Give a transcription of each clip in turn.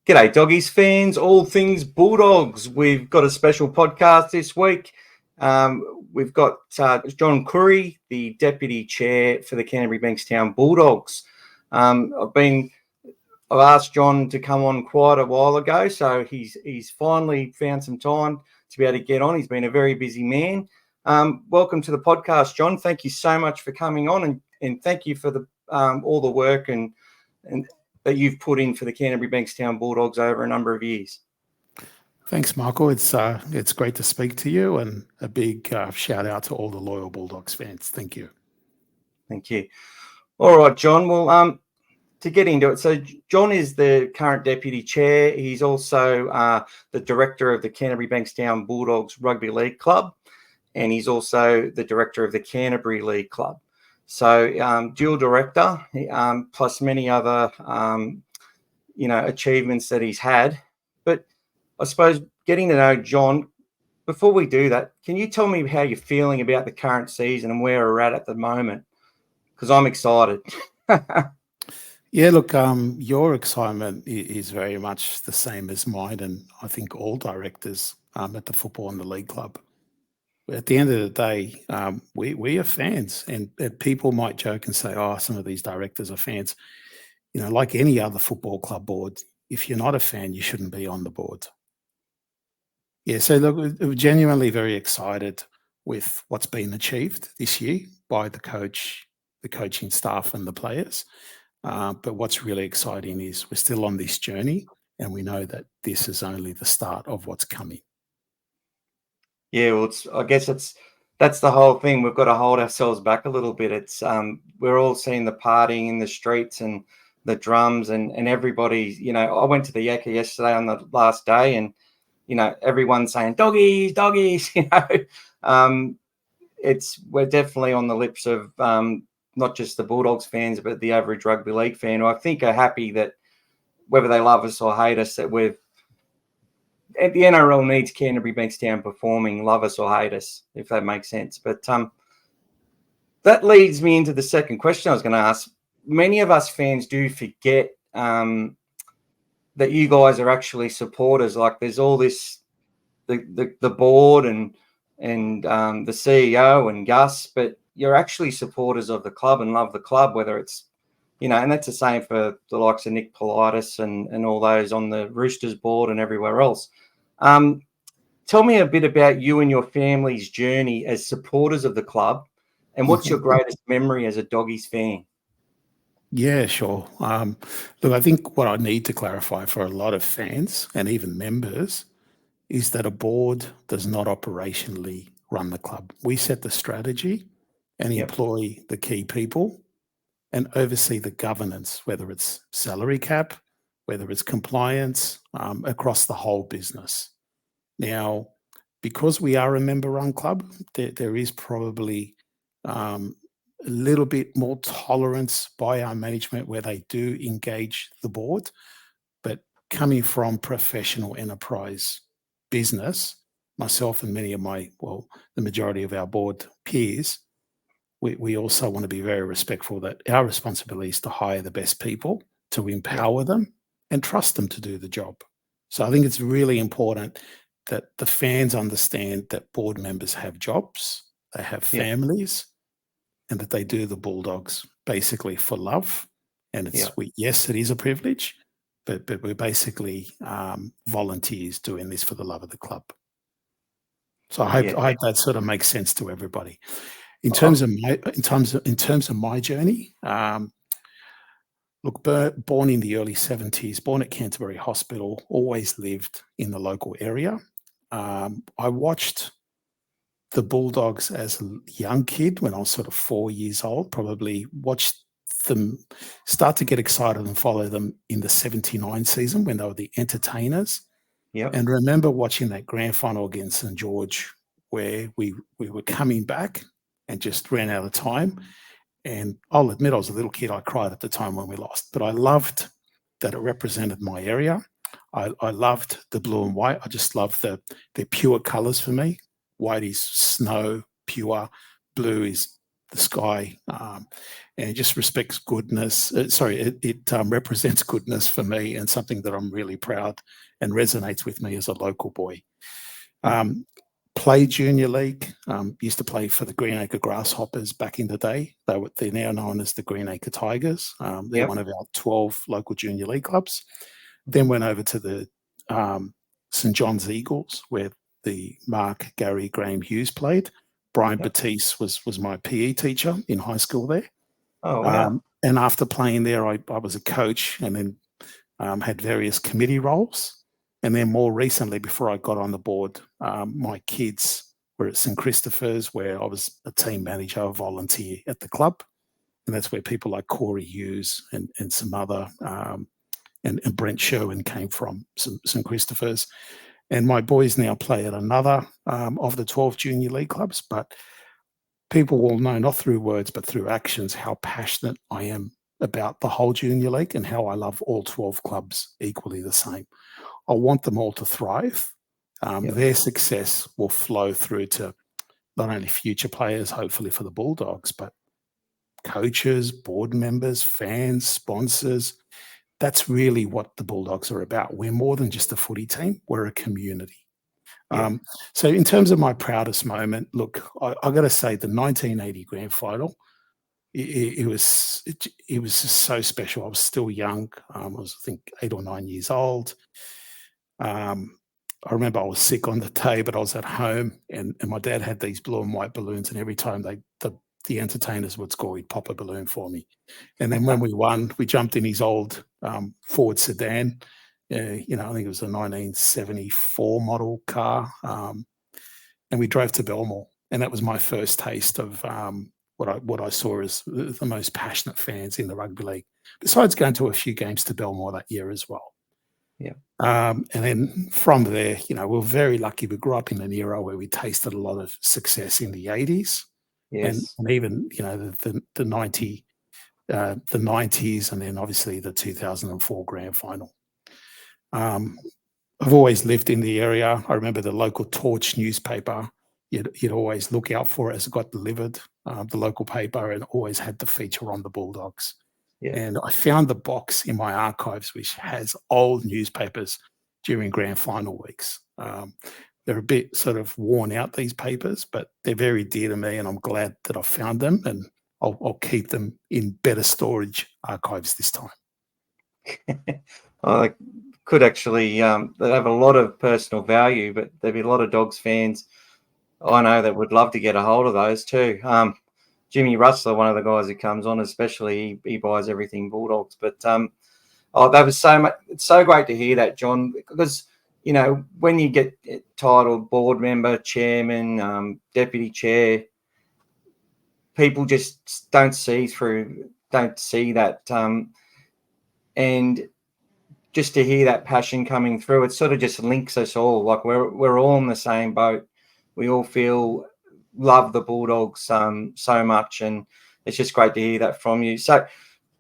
G'day, Doggies fans, All Things Bulldogs. We've got a special podcast this week. We've got John Khoury, the Deputy Chair for the Canterbury Bankstown Bulldogs. I've asked John to come on quite a while ago, so he's finally found some time to be able to get on. He's been a very busy man. Welcome to the podcast, John. Thank you so much for coming on, and thank you for all the work and that you've put in for the Canterbury Bankstown Bulldogs over a number of years. Thanks, Michael. It's great to speak to you, and a big shout out to all the loyal Bulldogs fans. Thank you. Thank you. All right, John. Well, to get into it, so John is the current Deputy Chair. He's also the Director of the Canterbury Bankstown Bulldogs Rugby League Club, and he's also the Director of the Canterbury League Club. So dual director, plus many other, achievements that he's had. But I suppose getting to know John, before we do that, can you tell me how you're feeling about the current season and where we're at the moment? Because I'm excited. Yeah, look, your excitement is very much the same as mine, and I think all directors at the Football and the League Club. At the end of the day, we are fans, and people might joke and say, "Oh, some of these directors are fans." Like any other football club board, if you're not a fan, you shouldn't be on the board. Yeah, so look, we're genuinely very excited with what's been achieved this year by the coach, the coaching staff, and the players. But what's really exciting is we're still on this journey, and we know that this is only the start of what's coming. Yeah, well, that's the whole thing. We've got to hold ourselves back a little bit. It's we're all seeing the partying in the streets and the drums and everybody. I went to the Yakka yesterday on the last day, and everyone's saying doggies, doggies. We're definitely on the lips of not just the Bulldogs fans, but the average rugby league fan, who I think are happy that whether they love us or hate us, that the NRL needs Canterbury Bankstown performing, love us or hate us, if that makes sense. But that leads me into the second question I was going to ask. Many of us fans do forget that you guys are actually supporters. Like there's all this, the board and the CEO and Gus, but you're actually supporters of the club and love the club, whether it's, and that's the same for the likes of Nick Politis and all those on the Roosters board and everywhere else. Tell me a bit about you and your family's journey as supporters of the club, and what's your greatest memory as a Doggies fan? Yeah, sure. Look, I think what I need to clarify for a lot of fans and even members is that a board does not operationally run the club. We set the strategy and employ the key people and oversee the governance, whether it's salary cap, whether it's compliance, across the whole business. Now, because we are a member-run club, there is probably a little bit more tolerance by our management where they do engage the board. But coming from professional enterprise business, myself and many of the majority of our board peers, we also want to be very respectful that our responsibility is to hire the best people, to empower them and trust them to do the job. So I think it's really important that the fans understand that board members have jobs, they have families, and that they do the Bulldogs basically for love. And yes, it is a privilege, but we're basically volunteers doing this for the love of the club. So I hope that sort of makes sense to everybody. In terms of my journey, look, born in the early 70s, born at Canterbury Hospital, always lived in the local area. I watched the Bulldogs as a young kid when I was sort of 4 years old, probably watched them start to get excited and follow them in the 79 season when they were the entertainers. And remember watching that grand final against St. George where we were coming back and just ran out of time. And I'll admit I was a little kid. I cried at the time when we lost, but I loved that it represented my area. I loved the blue and white. I just loved the pure colours for me. White is snow, pure. Blue is the sky, and it just respects goodness. It represents goodness for me, and something that I'm really proud and resonates with me as a local boy. Played junior league, used to play for the Greenacre Grasshoppers back in the day. They're now known as the Greenacre Tigers. They're one of our 12 local junior league clubs. Then went over to the St John's Eagles, where the Mark, Gary, Graham Hughes played. Brian Batiste was my PE teacher in high school there. Oh, wow. And after playing there, I was a coach, and then had various committee roles. And then more recently, before I got on the board, my kids were at St Christopher's, where I was a team manager, a volunteer at the club. And that's where people like Khoury Hughes and some other, and Brent Sherwin came from, St Christopher's. And my boys now play at another of the 12 junior league clubs. But people will know, not through words, but through actions, how passionate I am about the whole junior league and how I love all 12 clubs equally the same. I want them all to thrive. Their success will flow through to not only future players, hopefully for the Bulldogs, but coaches, board members, fans, sponsors. That's really what the Bulldogs are about. We're more than just a footy team. We're a community. So in terms of my proudest moment, look, I got to say the 1980 grand final, it was just so special. I was still young. I was, I think, 8 or 9 years old. I remember I was sick on the day, but I was at home, and my dad had these blue and white balloons, and every time the entertainers would score, he'd pop a balloon for me. And then when we won, we jumped in his old Ford sedan. I think it was a 1974 model car, and we drove to Belmore, and that was my first taste of what I saw as the most passionate fans in the rugby league. Besides going to a few games to Belmore that year as well. And then from there, we were very lucky. We grew up in an era where we tasted a lot of success in the 80s, and even the 90s, and then obviously the 2004 grand final. I've always lived in the area. I remember the local Torch newspaper. You'd always look out for it as it got delivered, the local paper, and always had the feature on the Bulldogs. And I found the box in my archives, which has old newspapers during grand final weeks. They're a bit sort of worn out, these papers, but they're very dear to me, and I'm glad that I found them, and I'll keep them in better storage archives this time. I could actually, they have a lot of personal value, but there'd be a lot of Dogs fans I know that would love to get a hold of those too. Jimmy Rustler, one of the guys who comes on, especially, he buys everything Bulldogs. But that was so much. It's so great to hear that, John, because when you get titled board member, chairman, deputy chair, people just don't see that, and just to hear that passion coming through, it sort of just links us all. Like we're all in the same boat. We all love the Bulldogs so much, and it's just great to hear that from you. So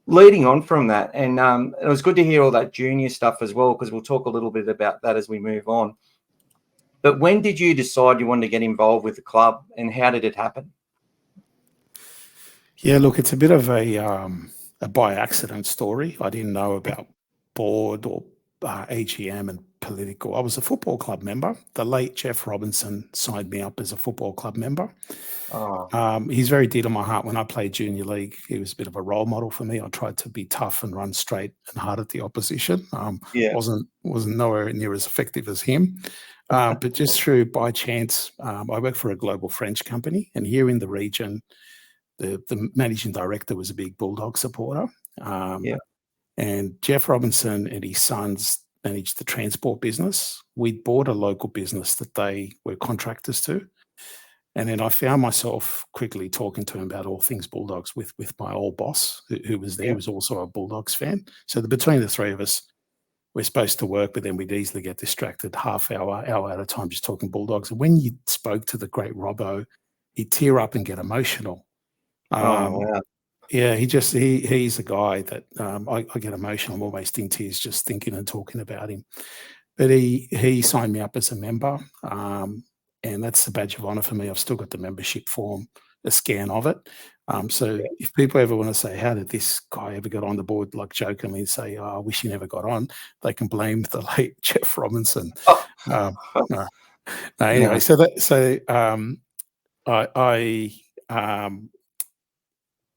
leading on from that, and it was good to hear all that junior stuff as well, because we'll talk a little bit about that as we move on. But when did you decide you wanted to get involved with the club, and how did it happen? Yeah, look, it's a bit of a by accident story. I didn't know about board or AGM and political. I was a football club member. The late Jeff Robinson signed me up as a football club member. He's very dear to my heart. When I played junior league, he was a bit of a role model for me. I tried to be tough and run straight and hard at the opposition. Wasn't nowhere near as effective as him. But just through by chance, I worked for a global French company, and here in the region, the managing director was a big Bulldog supporter. And Jeff Robinson and his sons managed the transport business. We'd bought a local business that they were contractors to. And then I found myself quickly talking to him about All Things Bulldogs with my old boss, who was there, was also a Bulldogs fan. So between the three of us, we're supposed to work, but then we'd easily get distracted half hour at a time just talking Bulldogs. And when you spoke to the great Robbo, he'd tear up and get emotional. Wow. Yeah, he's a guy that I get emotional. I'm almost in tears just thinking and talking about him. But he signed me up as a member, and that's a badge of honour for me. I've still got the membership form, a scan of it. So if people ever want to say, how did this guy ever get on the board, like jokingly and say, oh, I wish he never got on, they can blame the late Jeff Robinson. Oh, Um, no. No, anyway, no.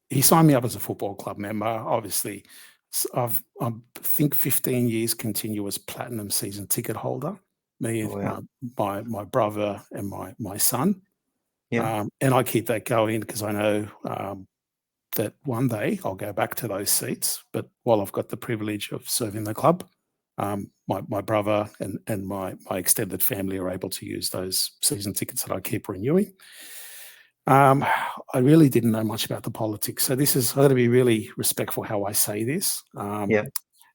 He signed me up as a football club member. Obviously, I think 15 years continuous platinum season ticket holder. Me and Wow. my brother and my son. Yeah. And I keep that going because I know that one day I'll go back to those seats. But while I've got the privilege of serving the club, my brother and my extended family are able to use those season tickets that I keep renewing. I really didn't know much about the politics. So I've got to be really respectful how I say this. Yeah.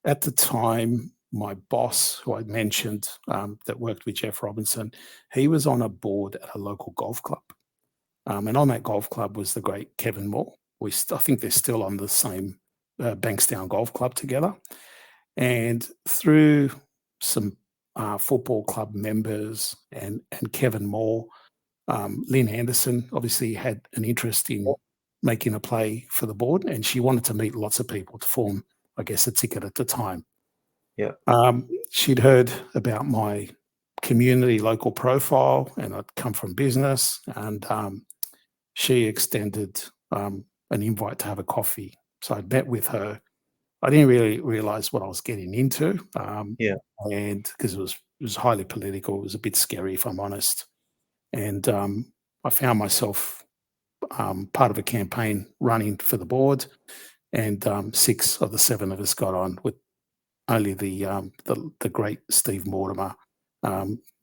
At the time, my boss, who I mentioned, that worked with Jeff Robinson, he was on a board at a local golf club. And on that golf club was the great Kevin Moore. I think they're still on the same Bankstown Golf Club together. And through some football club members and Kevin Moore, Lynn Anderson obviously had an interest in making a play for the board, and she wanted to meet lots of people to form, I guess, a ticket at the time. Yeah. She'd heard about my community local profile, and I'd come from business, and she extended an invite to have a coffee. So I met with her. I didn't really realize what I was getting into. Yeah. And because it was highly political, it was a bit scary, if I'm honest. And I found myself part of a campaign running for the board, and 6 of the 7 of us got on, with only the great Steve Mortimer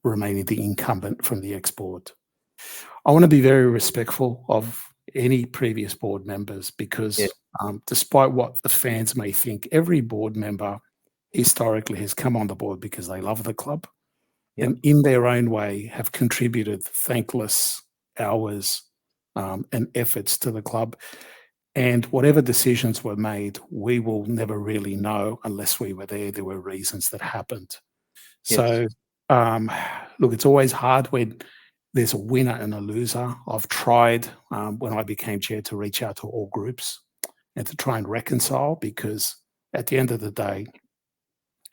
remaining the incumbent from the ex-board. I want to be very respectful of any previous board members because despite what the fans may think, every board member historically has come on the board because they love the club and in their own way have contributed thankless hours and efforts to the club. And whatever decisions were made, we will never really know unless we were there. There were reasons that happened. So, look, it's always hard when there's a winner and a loser. I've tried when I became chair to reach out to all groups and to try and reconcile, because at the end of the day,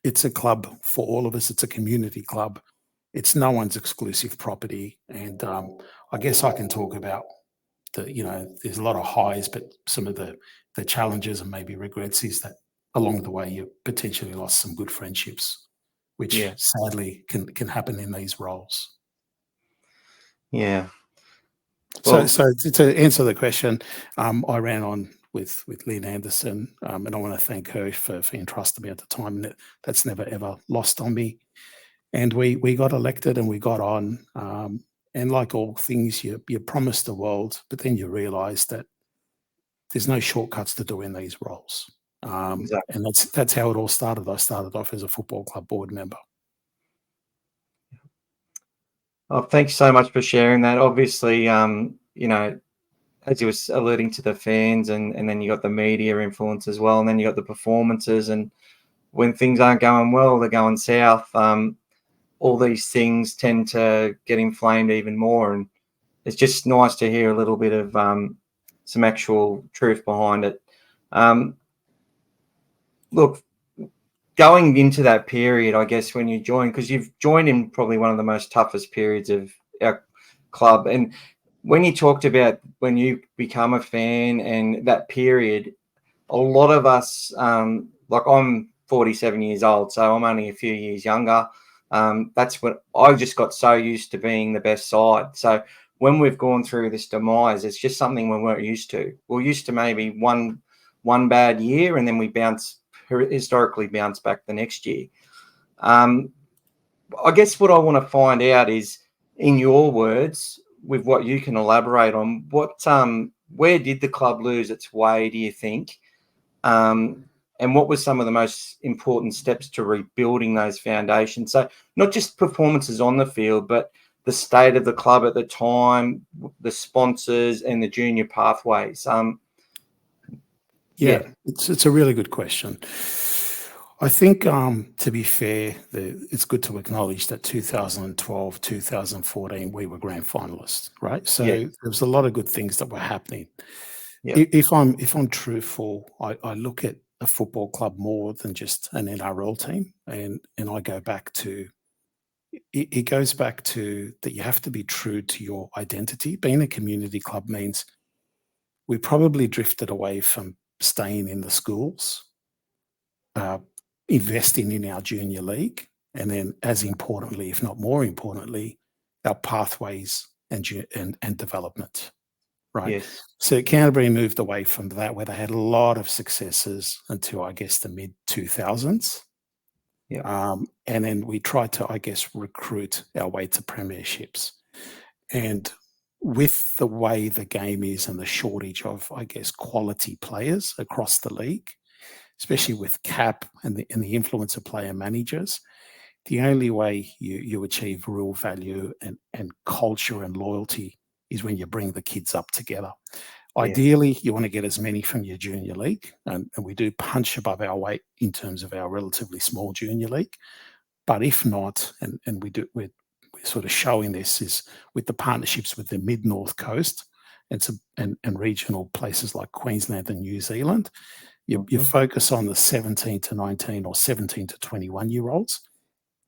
it's a club for all of us. It's a community club. It's no one's exclusive property. And I guess I can talk about there's a lot of highs, but some of the challenges and maybe regrets is that along the way you potentially lost some good friendships, which sadly can happen in these roles. Yeah. Well, so to answer the question, I ran on with Lynn Anderson, and I want to thank her for entrusting me at the time. And that's never ever lost on me. And we got elected and we got on. And like all things, you promise the world, but then you realise that there's no shortcuts to doing these roles. Exactly. And that's how it all started. I started off as a football club board member. Oh, thanks so much for sharing that. Obviously, as you was alluding to the fans, and then you got the media influence as well, and then you got the performances, and when things aren't going well, they're going south. All these things tend to get inflamed even more, and it's just nice to hear a little bit of some actual truth behind it. Look, going into that period, I guess, when you joined, because you've joined in probably one of the most toughest periods of our club, and when you talked about when you become a fan and that period, a lot of us, like I'm 47 years old, so I'm only a few years younger. That's what I just got so used to being the best side. So when we've gone through this demise, it's just something we weren't used to. We're used to maybe one bad year, and then we historically bounce back the next year. I guess what I want to find out is, in your words, with what you can elaborate on, where did the club lose its way, do you think? And what were some of the most important steps to rebuilding those foundations? So not just performances on the field, but the state of the club at the time, the sponsors and the junior pathways. It's a really good question. I think, to be fair, it's good to acknowledge that 2012, 2014, we were grand finalists, right? So there was a lot of good things that were happening. Yeah. If I'm truthful, I look at a football club more than just an NRL team, and I go back to it goes back to that you have to be true to your identity. Being a community club means we probably drifted away from staying in the schools, uh, investing in our junior league, and then, as importantly, if not more importantly, our pathways and development. Right. Yes. So Canterbury moved away from that, where they had a lot of successes until, I guess, the mid 2000s. Yeah. And then we tried to, I guess, recruit our way to premierships. And with the way the game is and the shortage of, I guess, quality players across the league, especially with cap and the influence of player managers, the only way you achieve real value and culture and loyalty is when you bring the kids up together. Ideally, you want to get as many from your junior league, and we do punch above our weight in terms of our relatively small junior league. But if not, and we're sort of showing this is with the partnerships with the mid-north coast and regional places like Queensland and New Zealand, you focus on the 17 to 19 or 17 to 21-year-olds,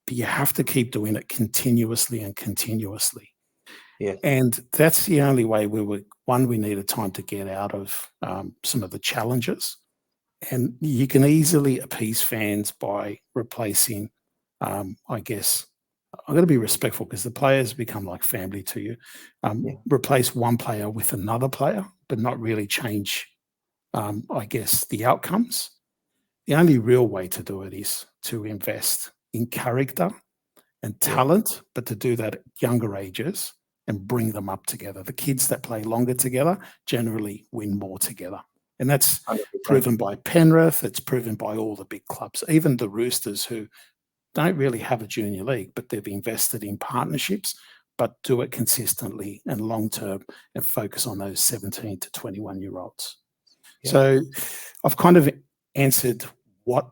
but you have to keep doing it continuously and continuously. Yeah. And that's the only way we needed time to get out of some of the challenges. And you can easily appease fans by replacing, I guess, I'm going to be respectful because the players become like family to you. Replace one player with another player, but not really change, I guess, the outcomes. The only real way to do it is to invest in character and talent, but to do that at younger ages and bring them up together. The kids that play longer together generally win more together. And that's 100%. proven by Penrith. It's proven by all the big clubs, even the Roosters, who don't really have a junior league, but they've invested in partnerships, but do it consistently and long-term and focus on those 17 to 21-year-olds. Yeah. So I've kind of answered what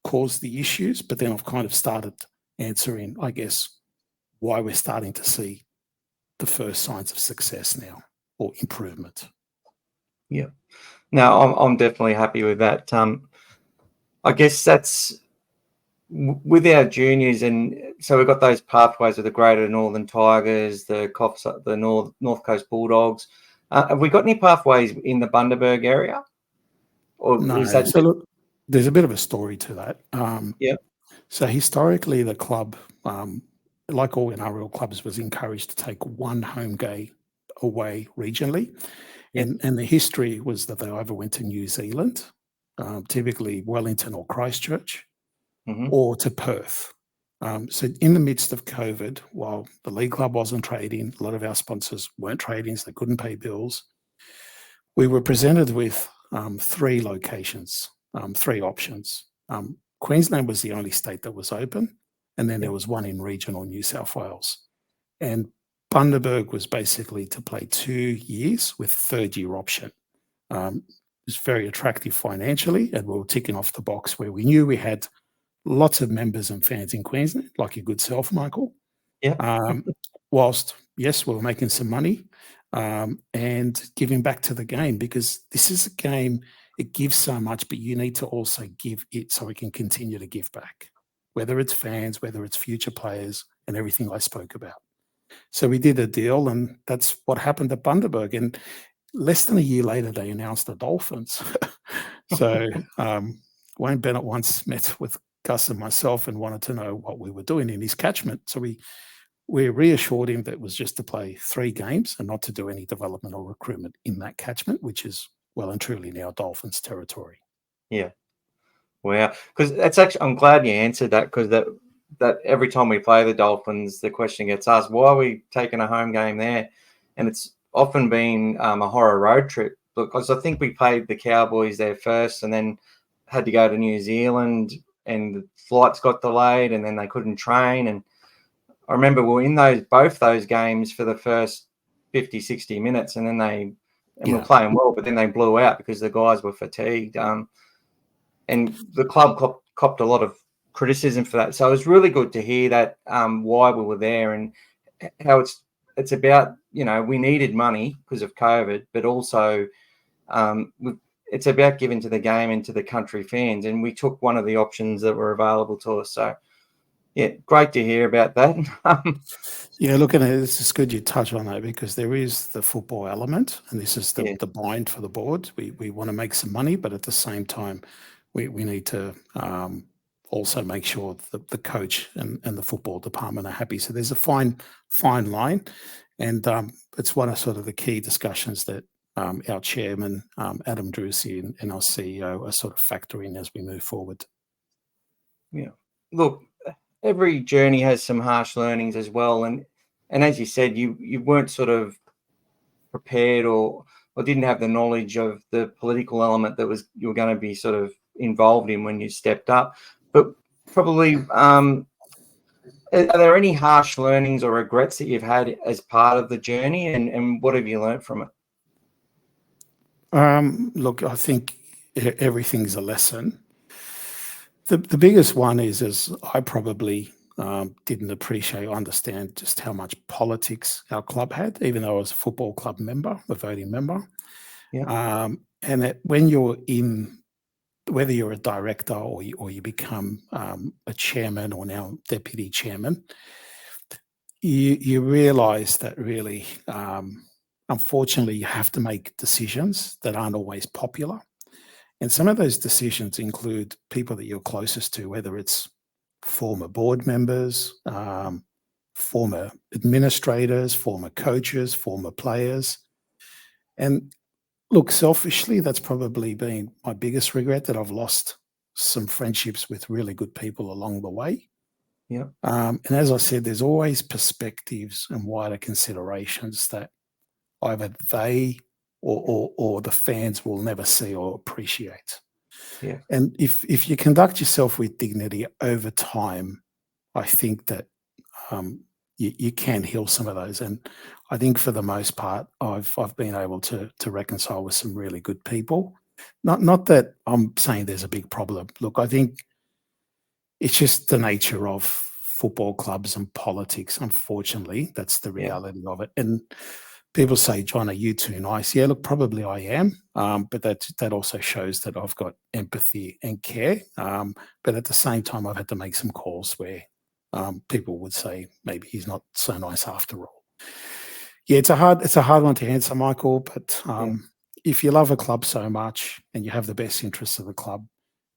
caused the issues, but then I've kind of started answering, I guess, why we're starting to see the first signs of success now or improvement. Yeah. No, I'm definitely happy with that. I guess that's with our juniors, and so we've got those pathways with the Greater Northern Tigers, the North Coast Bulldogs. Have we got any pathways in the Bundaberg area? Or No. is that look, there's a bit of a story to that. So historically, the club, like all NRL clubs, was encouraged to take one home game away regionally. And the history was that they either went to New Zealand, typically Wellington or Christchurch, or to Perth. So in the midst of COVID, while the league club wasn't trading, a lot of our sponsors weren't trading, so they couldn't pay bills, we were presented with three locations, three options. Queensland was the only state that was open, and then there was one in regional New South Wales. And Bundaberg was basically to play 2 years with third-year option. It's very attractive financially, and we were ticking off the box where we knew we had lots of members and fans in Queensland, like your good self, Michael. Whilst, yes, we were making some money and giving back to the game, because this is a game, it gives so much, but you need to also give it so it can continue to give back, whether it's fans, whether it's future players, and everything I spoke about. So we did a deal, and that's what happened at Bundaberg. And less than a year later, they announced the Dolphins. So Wayne Bennett once met with Gus and myself and wanted to know what we were doing in his catchment. So we reassured him that it was just to play 3 games and not to do any development or recruitment in that catchment, which is well and truly now Dolphins territory. Yeah. Wow. Because that's actually, I'm glad you answered that, because that every time we play the Dolphins, the question gets asked, why are we taking a home game there? And it's often been a horror road trip, because I think we played the Cowboys there first and then had to go to New Zealand, and the flights got delayed and then they couldn't train. And I remember we were in both those games for the first 50, 60 minutes, and then we're playing well, but then they blew out because the guys were fatigued. And the club copped a lot of criticism for that. So it was really good to hear that why we were there, and how it's about, we needed money because of COVID, but also it's about giving to the game and to the country fans, and we took one of the options that were available to us. So, yeah, great to hear about that. Yeah, look, and it's good you touch on that, because there is the football element, and this is the bind for the board. We want to make some money, but at the same time, we need to also make sure that the coach and the football department are happy. So there's a fine line, and it's one of sort of the key discussions that our chairman, Adam Drucy, and our CEO are sort of factoring as we move forward. Yeah. Look, every journey has some harsh learnings as well. And as you said, you weren't sort of prepared or didn't have the knowledge of the political element that you were going to be sort of involved in when you stepped up. But probably, are there any harsh learnings or regrets that you've had as part of the journey, and what have you learned from it? Look, I think everything's a lesson. The biggest one is I probably didn't appreciate or understand just how much politics our club had, even though I was a football club member, a voting member. Yeah. And that when you're in, whether you're a director or you become a chairman or now deputy chairman, you realise that really, unfortunately, you have to make decisions that aren't always popular. And some of those decisions include people that you're closest to, whether it's former board members, former administrators, former coaches, former players. And look, selfishly, that's probably been my biggest regret, that I've lost some friendships with really good people along the way. Yeah. And as I said, there's always perspectives and wider considerations that either they or the fans will never see or appreciate. Yeah. And if you conduct yourself with dignity over time, I think that you can heal some of those. And I think for the most part, I've been able to reconcile with some really good people. Not that I'm saying there's a big problem. Look, I think it's just the nature of football clubs and politics. Unfortunately, that's the reality of it. And people say, John, are you too nice? Yeah, look, probably I am. But that also shows that I've got empathy and care. But at the same time, I've had to make some calls where people would say maybe he's not so nice after all. Yeah, it's a hard one to answer, Michael. But if you love a club so much and you have the best interests of the club,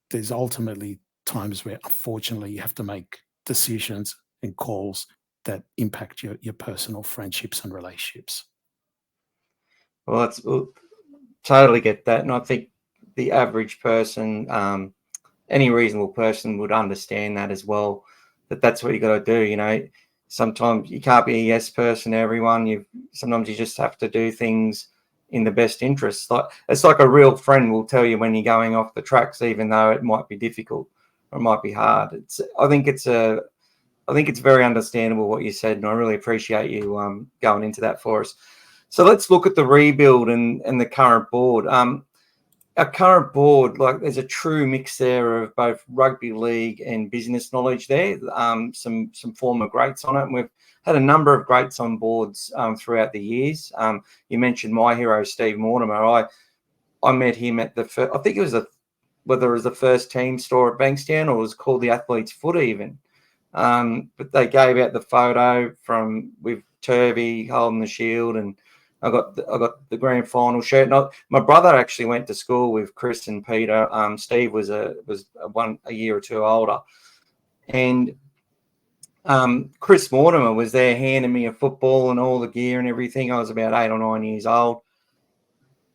there's ultimately times where, unfortunately, you have to make decisions and calls that impact your personal friendships and relationships. Well, totally get that. And I think the average person, any reasonable person would understand that as well, that's what you got to do. You know, sometimes you can't be a yes person to everyone. Sometimes you just have to do things in the best interest. It's like a real friend will tell you when you're going off the tracks, even though it might be difficult or it might be hard. I think it's very understandable what you said, and I really appreciate you going into that for us. So let's look at the rebuild and the current board. Our current board, there's a true mix there of both rugby league and business knowledge there. Some former greats on it, and we've had a number of greats on boards throughout the years. You mentioned my hero, Steve Mortimer. I met him at the first, I think it was whether it was the first team store at Bankstown or it was called the Athlete's Foot even. But they gave out the photo with Turvey holding the shield, and I got the grand final shirt. And my brother actually went to school with Chris and Peter. Steve was a year or two older, and Chris Mortimer was there handing me a football and all the gear and everything. I was about 8 or 9 years old,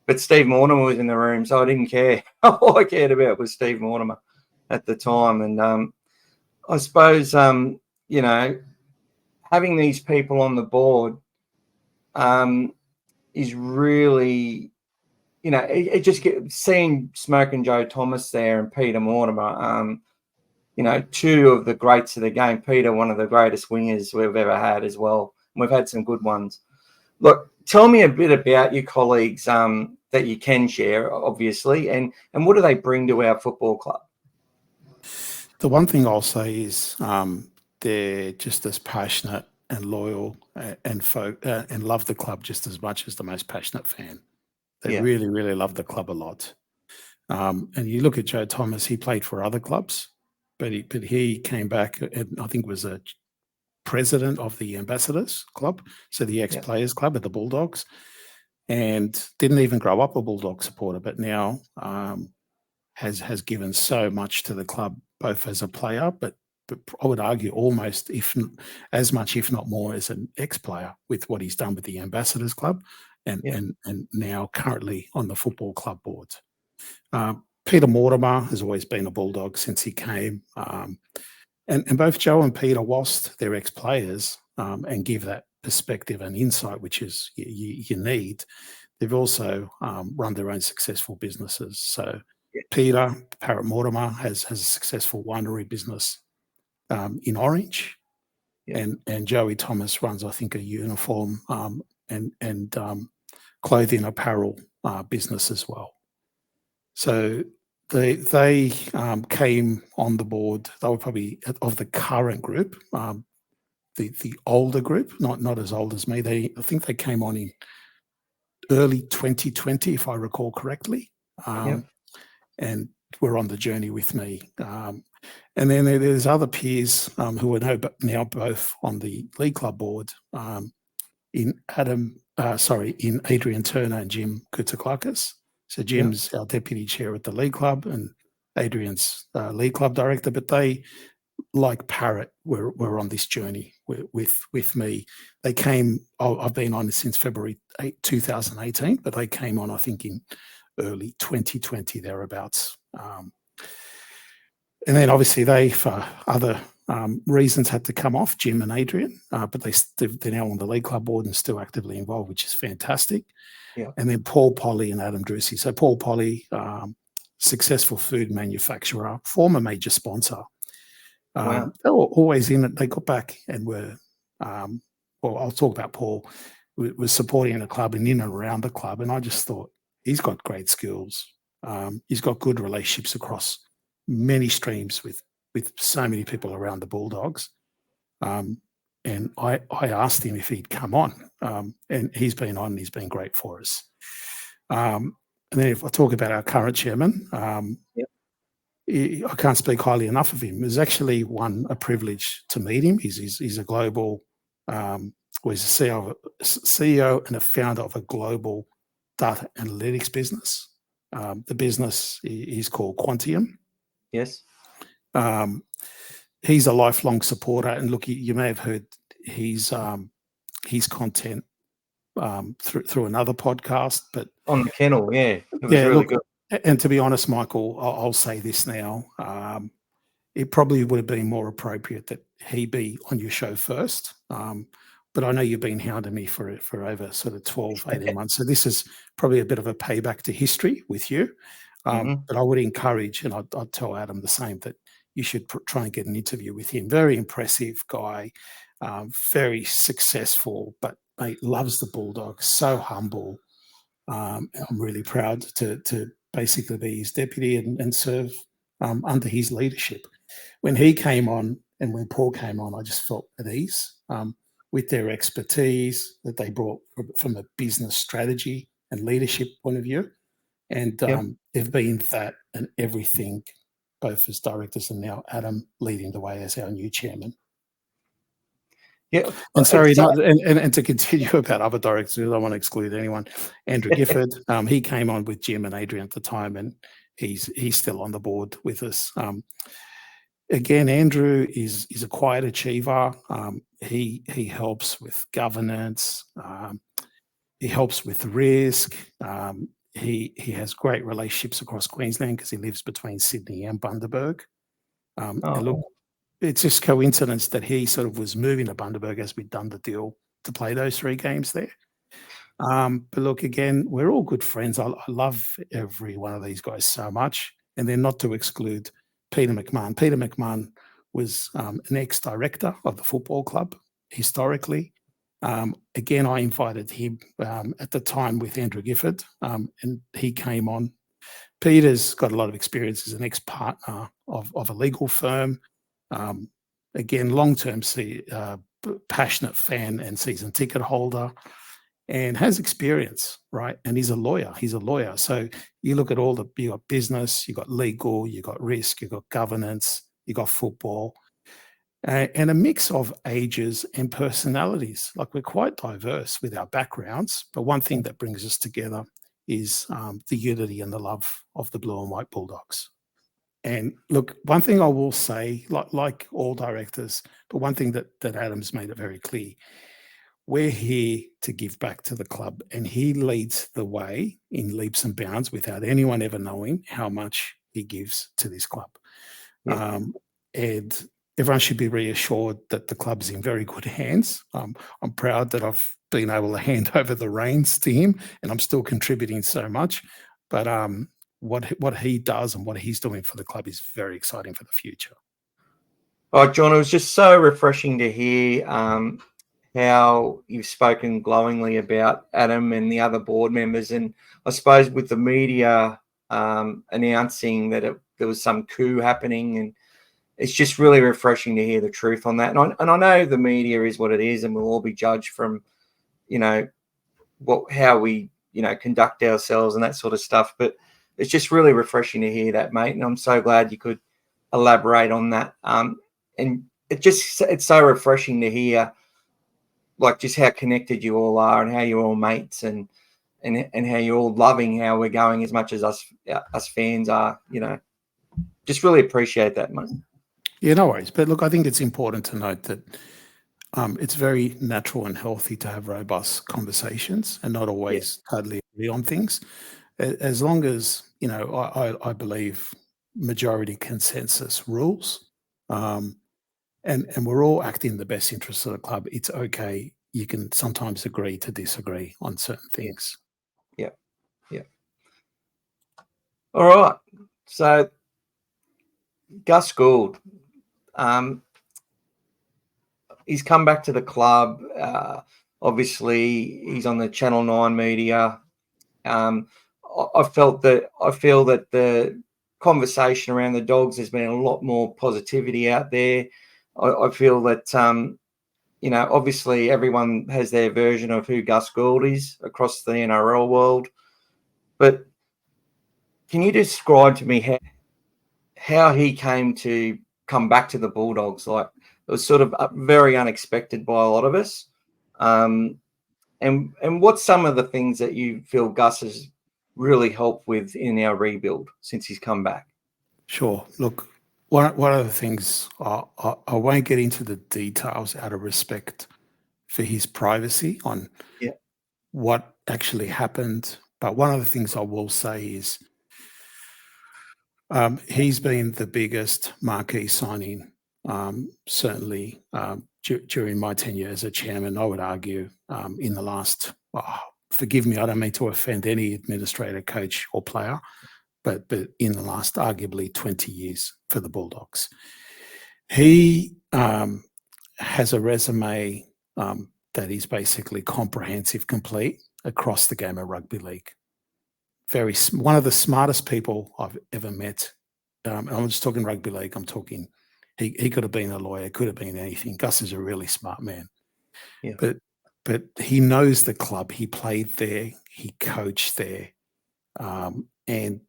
but Steve Mortimer was in the room, so I didn't care. All I cared about was Steve Mortimer at the time, and I suppose having these people on the board is really, it just seeing Smoke and Joe Thomas there and Peter Mortimer, two of the greats of the game. Peter, one of the greatest wingers we've ever had as well. And we've had some good ones. Look, tell me a bit about your colleagues that you can share, obviously, and what do they bring to our football club? The one thing I'll say is they're just as passionate and loyal and love the club just as much as the most passionate fan. They Yeah. really, really love the club a lot. And you look at Joe Thomas, he played for other clubs, but he came back and I think was a president of the Ambassadors Club, so the ex-players club at the Bulldogs, and didn't even grow up a Bulldog supporter, but now has given so much to the club, both as a player, but I would argue almost as much, if not more, as an ex-player with what he's done with the Ambassadors Club and now currently on the football club board. Peter Mortimer has always been a Bulldog since he came. And both Joe and Peter, whilst they're ex-players and give that perspective and insight, which is you need, they've also run their own successful businesses. So Peter Parrott Mortimer has a successful winery business in Orange, and Joey Thomas runs, I think, a uniform and clothing apparel business as well. So they came on the board. They were probably of the current group, the older group, not as old as me. I think they came on in early 2020, if I recall correctly, and were on the journey with me. And then there's other peers who are now both on the league club board, in Adrian Turner and Jim Koutsakakis. So Jim's our deputy chair at the league club and Adrian's league club director, but they, like Parrott, were on this journey with me. They came, I've been on since February 2018, but they came on, I think, in early 2020, thereabouts. And then obviously they, for other reasons, had to come off, Jim and Adrian, but they're now on the league club board and still actively involved, which is fantastic. Yeah. And then Paul Polly and Adam Drucy. So Paul Polly, successful food manufacturer, former major sponsor. Wow. They were always in it. They got back and were, well, I'll talk about Paul, was supporting the club and in and around the club. And I just thought, he's got great skills. He's got good relationships across many streams with so many people around the Bulldogs. And I asked him if he'd come on, and he's been on, and he's been great for us. And then if I talk about our current chairman, I can't speak highly enough of him. It was actually a privilege to meet him. He's a global, he's a CEO and a founder of a global data analytics business. The business is called Quantium. Yes. He's a lifelong supporter, and look, you may have heard his content through another podcast, but on the kennel, it was really good. And to be honest, Michael, I'll say this now: it probably would have been more appropriate that he be on your show first. But I know you've been hounding me for over sort of 12, 18 months, so this is probably a bit of a payback to history with you. But I would encourage, and I'd tell Adam the same, that you should try and get an interview with him. Very impressive guy, very successful, but mate, loves the Bulldogs, so humble. I'm really proud to basically be his deputy and serve under his leadership. When he came on and when Paul came on, I just felt at ease with their expertise that they brought from a business strategy and leadership point of view. And they've been that and everything, both as directors and now Adam leading the way as our new chairman. Yeah, and sorry, and to continue about other directors, I don't want to exclude anyone. Andrew Gifford, he came on with Jim and Adrian at the time, and he's still on the board with us. Again, Andrew is a quiet achiever. He helps with governance. He helps with risk. He has great relationships across Queensland because he lives between Sydney and Bundaberg. And look, it's just coincidence that he sort of was moving to Bundaberg as we'd done the deal to play those 3 games there. But look, again, we're all good friends. I love every one of these guys so much. And then not to exclude Peter McMahon. Peter McMahon was an ex-director of the football club historically. Again, I invited him at the time with Andrew Gifford, and he came on. Peter's got a lot of experience as an ex-partner of a legal firm. Again, long-term passionate fan and season ticket holder. and has experience, right? And he's a lawyer. So you look at you got business, you got legal, you got risk, you got governance, you got football, and a mix of ages and personalities. Like, we're quite diverse with our backgrounds, but one thing that brings us together is the unity and the love of the Blue and White Bulldogs. And look, one thing I will say, like all directors, but one thing that Adam's made it very clear, we're here to give back to the club, and he leads the way in leaps and bounds without anyone ever knowing how much he gives to this club. Yeah. And everyone should be reassured that the club's in very good hands. I'm proud that I've been able to hand over the reins to him, and I'm still contributing so much. But what he does and what he's doing for the club is very exciting for the future. Oh, John, it was just so refreshing to hear how you've spoken glowingly about Adam and the other board members. And I suppose with the media announcing that there was some coup happening, and it's just really refreshing to hear the truth on that. And I know the media is what it is, and we'll all be judged from, how we, conduct ourselves and that sort of stuff. But it's just really refreshing to hear that, mate. And I'm so glad you could elaborate on that. And it's so refreshing to hear, like, just how connected you all are and how you're all mates, and how you're all loving how we're going as much as us fans are. Just really appreciate that, mate. Yeah, no worries. But look, I think it's important to note that it's very natural and healthy to have robust conversations and not always totally agree on things. As long as, I believe majority consensus rules, and we're all acting in the best interests of the club. It's okay. You can sometimes agree to disagree on certain things. Yeah. All right. So, Gus Gould, he's come back to the club. Obviously, he's on the Channel 9 media. I feel that the conversation around the Dogs has been a lot more positivity out there. I feel that, obviously everyone has their version of who Gus Gould is across the NRL world. But can you describe to me how he came to come back to the Bulldogs? Like, it was sort of very unexpected by a lot of us. And what's some of the things that you feel Gus has really helped with in our rebuild since he's come back? Sure. Look, one of the things, I won't get into the details out of respect for his privacy on what actually happened. But one of the things I will say is he's been the biggest marquee signing, certainly during my tenure as a chairman. I would argue in the last, forgive me, I don't mean to offend any administrator, coach or player, but in the last arguably 20 years for the Bulldogs. He has a resume that is basically comprehensive, complete across the game of rugby league. One of the smartest people I've ever met. I'm just talking rugby league. I'm talking, he could have been a lawyer, could have been anything. Gus is a really smart man. Yeah. But he knows the club. He played there. He coached there. And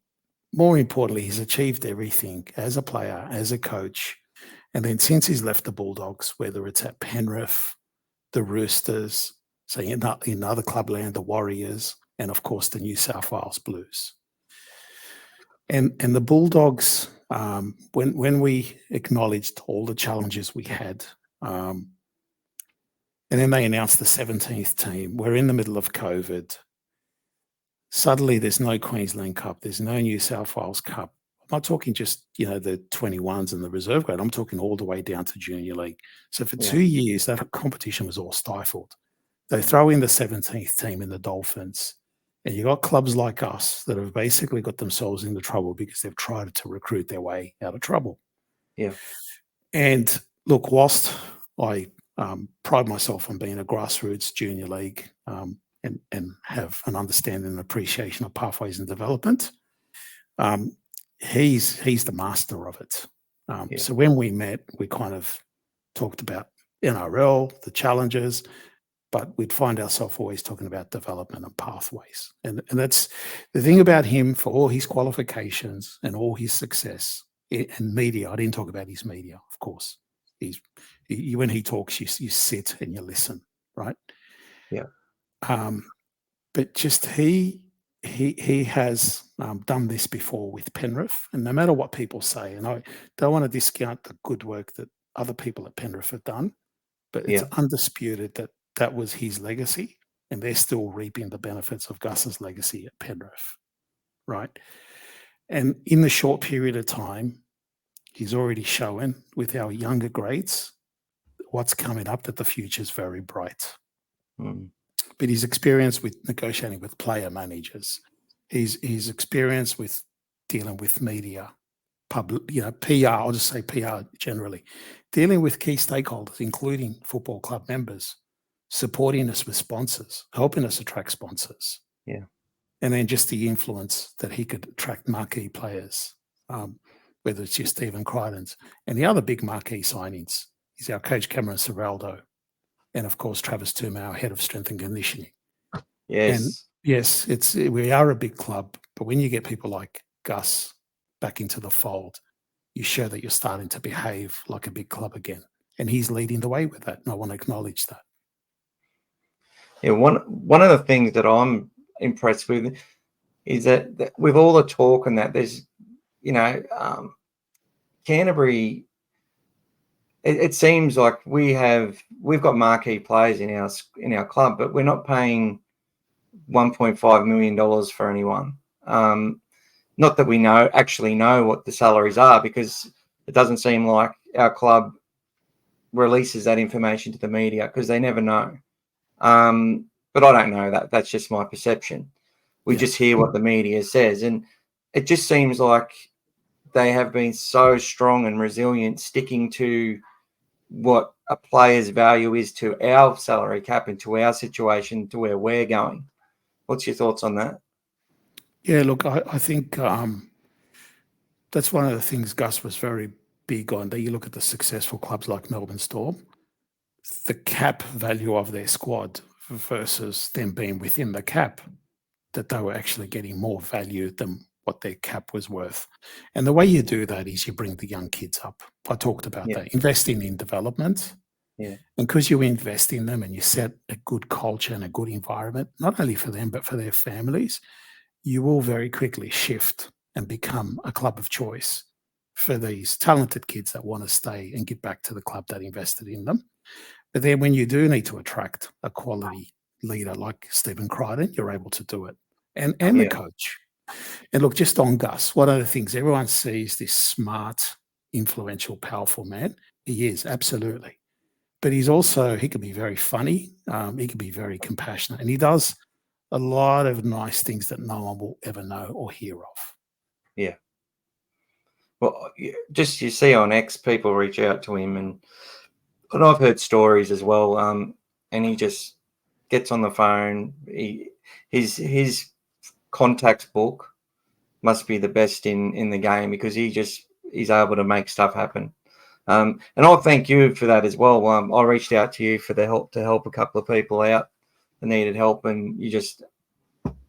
more importantly, he's achieved everything as a player, as a coach. And then since he's left the Bulldogs, whether it's at Penrith, the Roosters, so in other clubland, the Warriors, and of course the New South Wales Blues. And the Bulldogs, when we acknowledged all the challenges we had, and then they announced the 17th team, we're in the middle of COVID. Suddenly there's no Queensland Cup, there's no New South Wales Cup. I'm not talking just, the 21s and the reserve grade. I'm talking all the way down to junior league. So for 2 years, that competition was all stifled. They throw in the 17th team in the Dolphins, and you got clubs like us that have basically got themselves into trouble because they've tried to recruit their way out of trouble. Yeah. And look, whilst I pride myself on being a grassroots junior league and have an understanding and appreciation of pathways and development, he's the master of it. So when we met, we kind of talked about NRL, the challenges, but we'd find ourselves always talking about development and pathways. And that's the thing about him, for all his qualifications and all his success and media. I didn't talk about his media, of course. When he talks, you sit and you listen, right? Yeah. But just he has done this before with Penrith, and no matter what people say, and I don't want to discount the good work that other people at Penrith have done, but it's undisputed that that was his legacy, and they're still reaping the benefits of Gus's legacy at Penrith, right? And in the short period of time, he's already shown with our younger grades what's coming up, that the future is very bright. But his experience with negotiating with player managers, his experience with dealing with media, public, PR, I'll just say PR generally, dealing with key stakeholders, including football club members, supporting us with sponsors, helping us attract sponsors. Yeah. And then just the influence that he could attract marquee players, whether it's your Stephen Crichtons. And the other big marquee signings is our coach Cameron Serraldo, and of course Travis Touma, our head of strength and conditioning. Yes. And yes, we are a big club, but when you get people like Gus back into the fold, you show that you're starting to behave like a big club again. And he's leading the way with that. And I want to acknowledge that. Yeah, one of the things that I'm impressed with is that with all the talk and that, there's, Canterbury, it seems like we've got marquee players in our club, but we're not paying $1.5 million for anyone. Not that we actually know what the salaries are, because it doesn't seem like our club releases that information to the media, because they never know. But I don't know that. That's just my perception. We just hear what the media says. And it just seems like they have been so strong and resilient, sticking to what a player's value is to our salary cap and to our situation, to where we're going. What's your thoughts on that? Yeah, look, I think that's one of the things Gus was very big on. That you look at the successful clubs like Melbourne Storm, the cap value of their squad versus them being within the cap, that they were actually getting more value than what their cap was worth. And the way you do that is you bring the young kids up. I talked about that, investing in development. Yeah. And because you invest in them and you set a good culture and a good environment, not only for them, but for their families, you will very quickly shift and become a club of choice for these talented kids that want to stay and give back to the club that invested in them. But then when you do need to attract a quality leader like Stephen Crichton, you're able to do it. And the coach. And look, just on Gus, one of the things everyone sees, this smart, influential, powerful man. He is, absolutely. But he can be very funny. He can be very compassionate. And he does a lot of nice things that no one will ever know or hear of. Yeah. Well, just you see on X, people reach out to him, and I've heard stories as well. And he just gets on the phone. His contacts book must be the best in the game, because he's able to make stuff happen. And I'll thank you for that as well. I reached out to you for the help, to help a couple of people out that needed help, and you just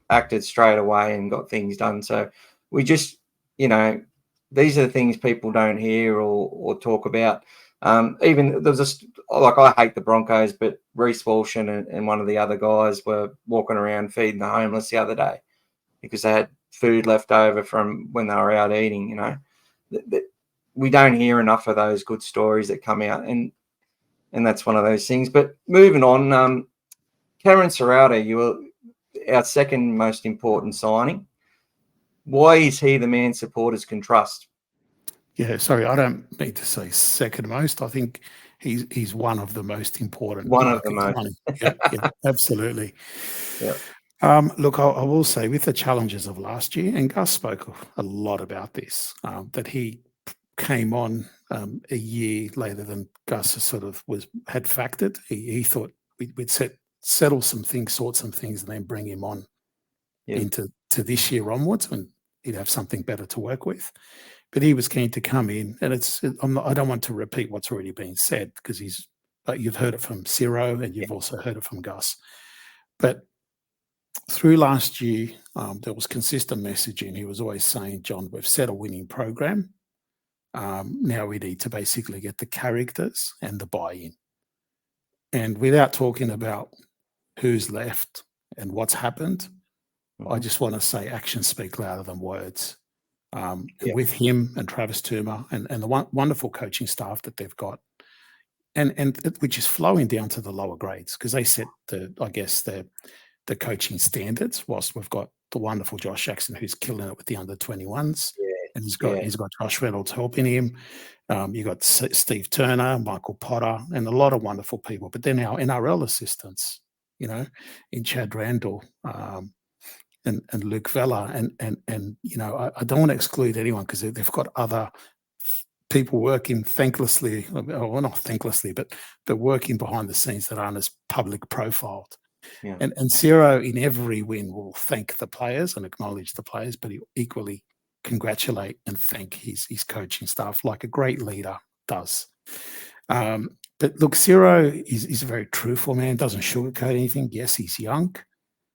acted straight away and got things done. So we just, these are the things people don't hear or talk about. Even there's I hate the Broncos, but Reece Walsh and one of the other guys were walking around feeding the homeless the other day because they had food left over from when they were out eating. We don't hear enough of those good stories that come out, and that's one of those things. But moving on, Cameron Serraldo, you were our second most important signing. Why is he the man supporters can trust? Yeah, sorry, I don't mean to say second most. I think he's one of the most important. One of the most. Yeah, absolutely. Yeah. Look, I will say, with the challenges of last year, and Gus spoke a lot about this, that he came on a year later than Gus had factored. He thought we'd settle some things, sort some things, and then bring him on into this year onwards, and he'd have something better to work with. But he was keen to come in, and I don't want to repeat what's already been said, because he's but you've heard it from Ciro and you've also heard it from Gus. But through last year, there was consistent messaging. He was always saying, John, we've set a winning program. Now we need to basically get the characters and the buy-in. And without talking about who's left and what's happened, I just want to say actions speak louder than words. And with him and Travis Toomer and the wonderful coaching staff that they've got, and which is flowing down to the lower grades, because they set the coaching standards, whilst we've got the wonderful Josh Jackson who's killing it with the under 21s. And he's got Josh Reynolds helping him. You've got Steve Turner, Michael Potter, and a lot of wonderful people. But then our NRL assistants, in Chad Randall and Luke Vella, and I don't want to exclude anyone because they've got other people working thanklessly, well, not thanklessly, but working behind the scenes that aren't as public profiled. Yeah. And Ciro in every win will thank the players and acknowledge the players, but he equally congratulate and thank his coaching staff like a great leader does. But look, Ciro is a very truthful man, doesn't sugarcoat anything. Yes, he's young.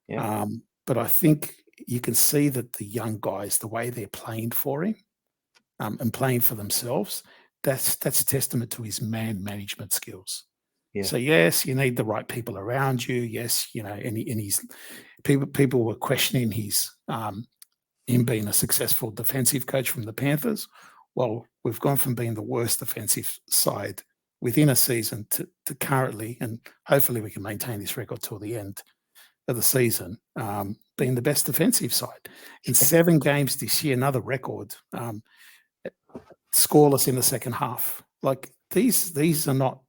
Yeah. But I think you can see that the young guys, the way they're playing for him and playing for themselves, that's a testament to his man management skills. Yeah. So yes, you need the right people around you. Yes, and he's people were questioning his him being a successful defensive coach from the Panthers. Well, we've gone from being the worst defensive side within a season to currently, and hopefully we can maintain this record till the end of the season, being the best defensive side. In 7 games this year, another record, scoreless in the second half. Like these are not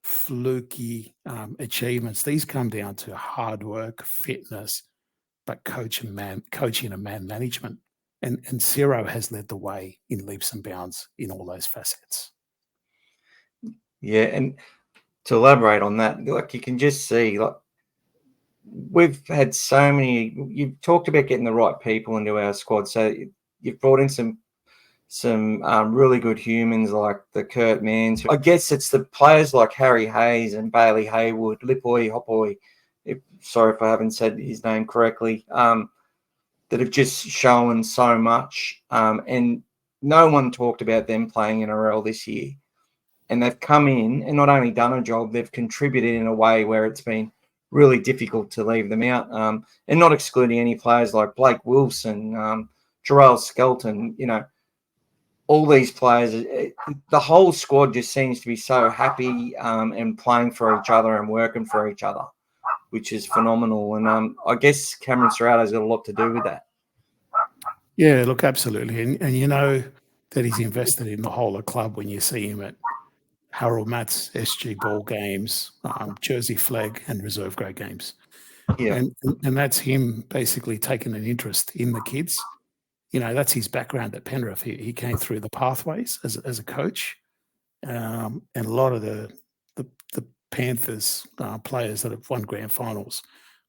fluky achievements. These come down to hard work, fitness, but coaching and man management. And Ciro has led the way in leaps and bounds in all those facets. Yeah, and to elaborate on that, like you can just see, like we've had so many. You've talked about getting the right people into our squad, so you've brought in some really good humans like the Kurt Mans. I guess it's the players like Harry Hayes and Bailey Haywood, Lipoi, Hopoi. Sorry if I haven't said his name correctly. That have just shown so much, and no one talked about them playing NRL this year. And they've come in and not only done a job, they've contributed in a way where it's been really difficult to leave them out. And not excluding any players like Blake Wilson, Jarrell Skelton, all these players, the whole squad just seems to be so happy and playing for each other and working for each other, which is phenomenal. And I guess Cameron Serrato's got a lot to do with that. Yeah, look, absolutely. And that he's invested in the whole of club when you see him at Harold Matt's SG ball games, Jersey flag and reserve grade games. Yeah. And that's him basically taking an interest in the kids. That's his background at Penrith. He came through the pathways as a coach. And a lot of the Panthers players that have won grand finals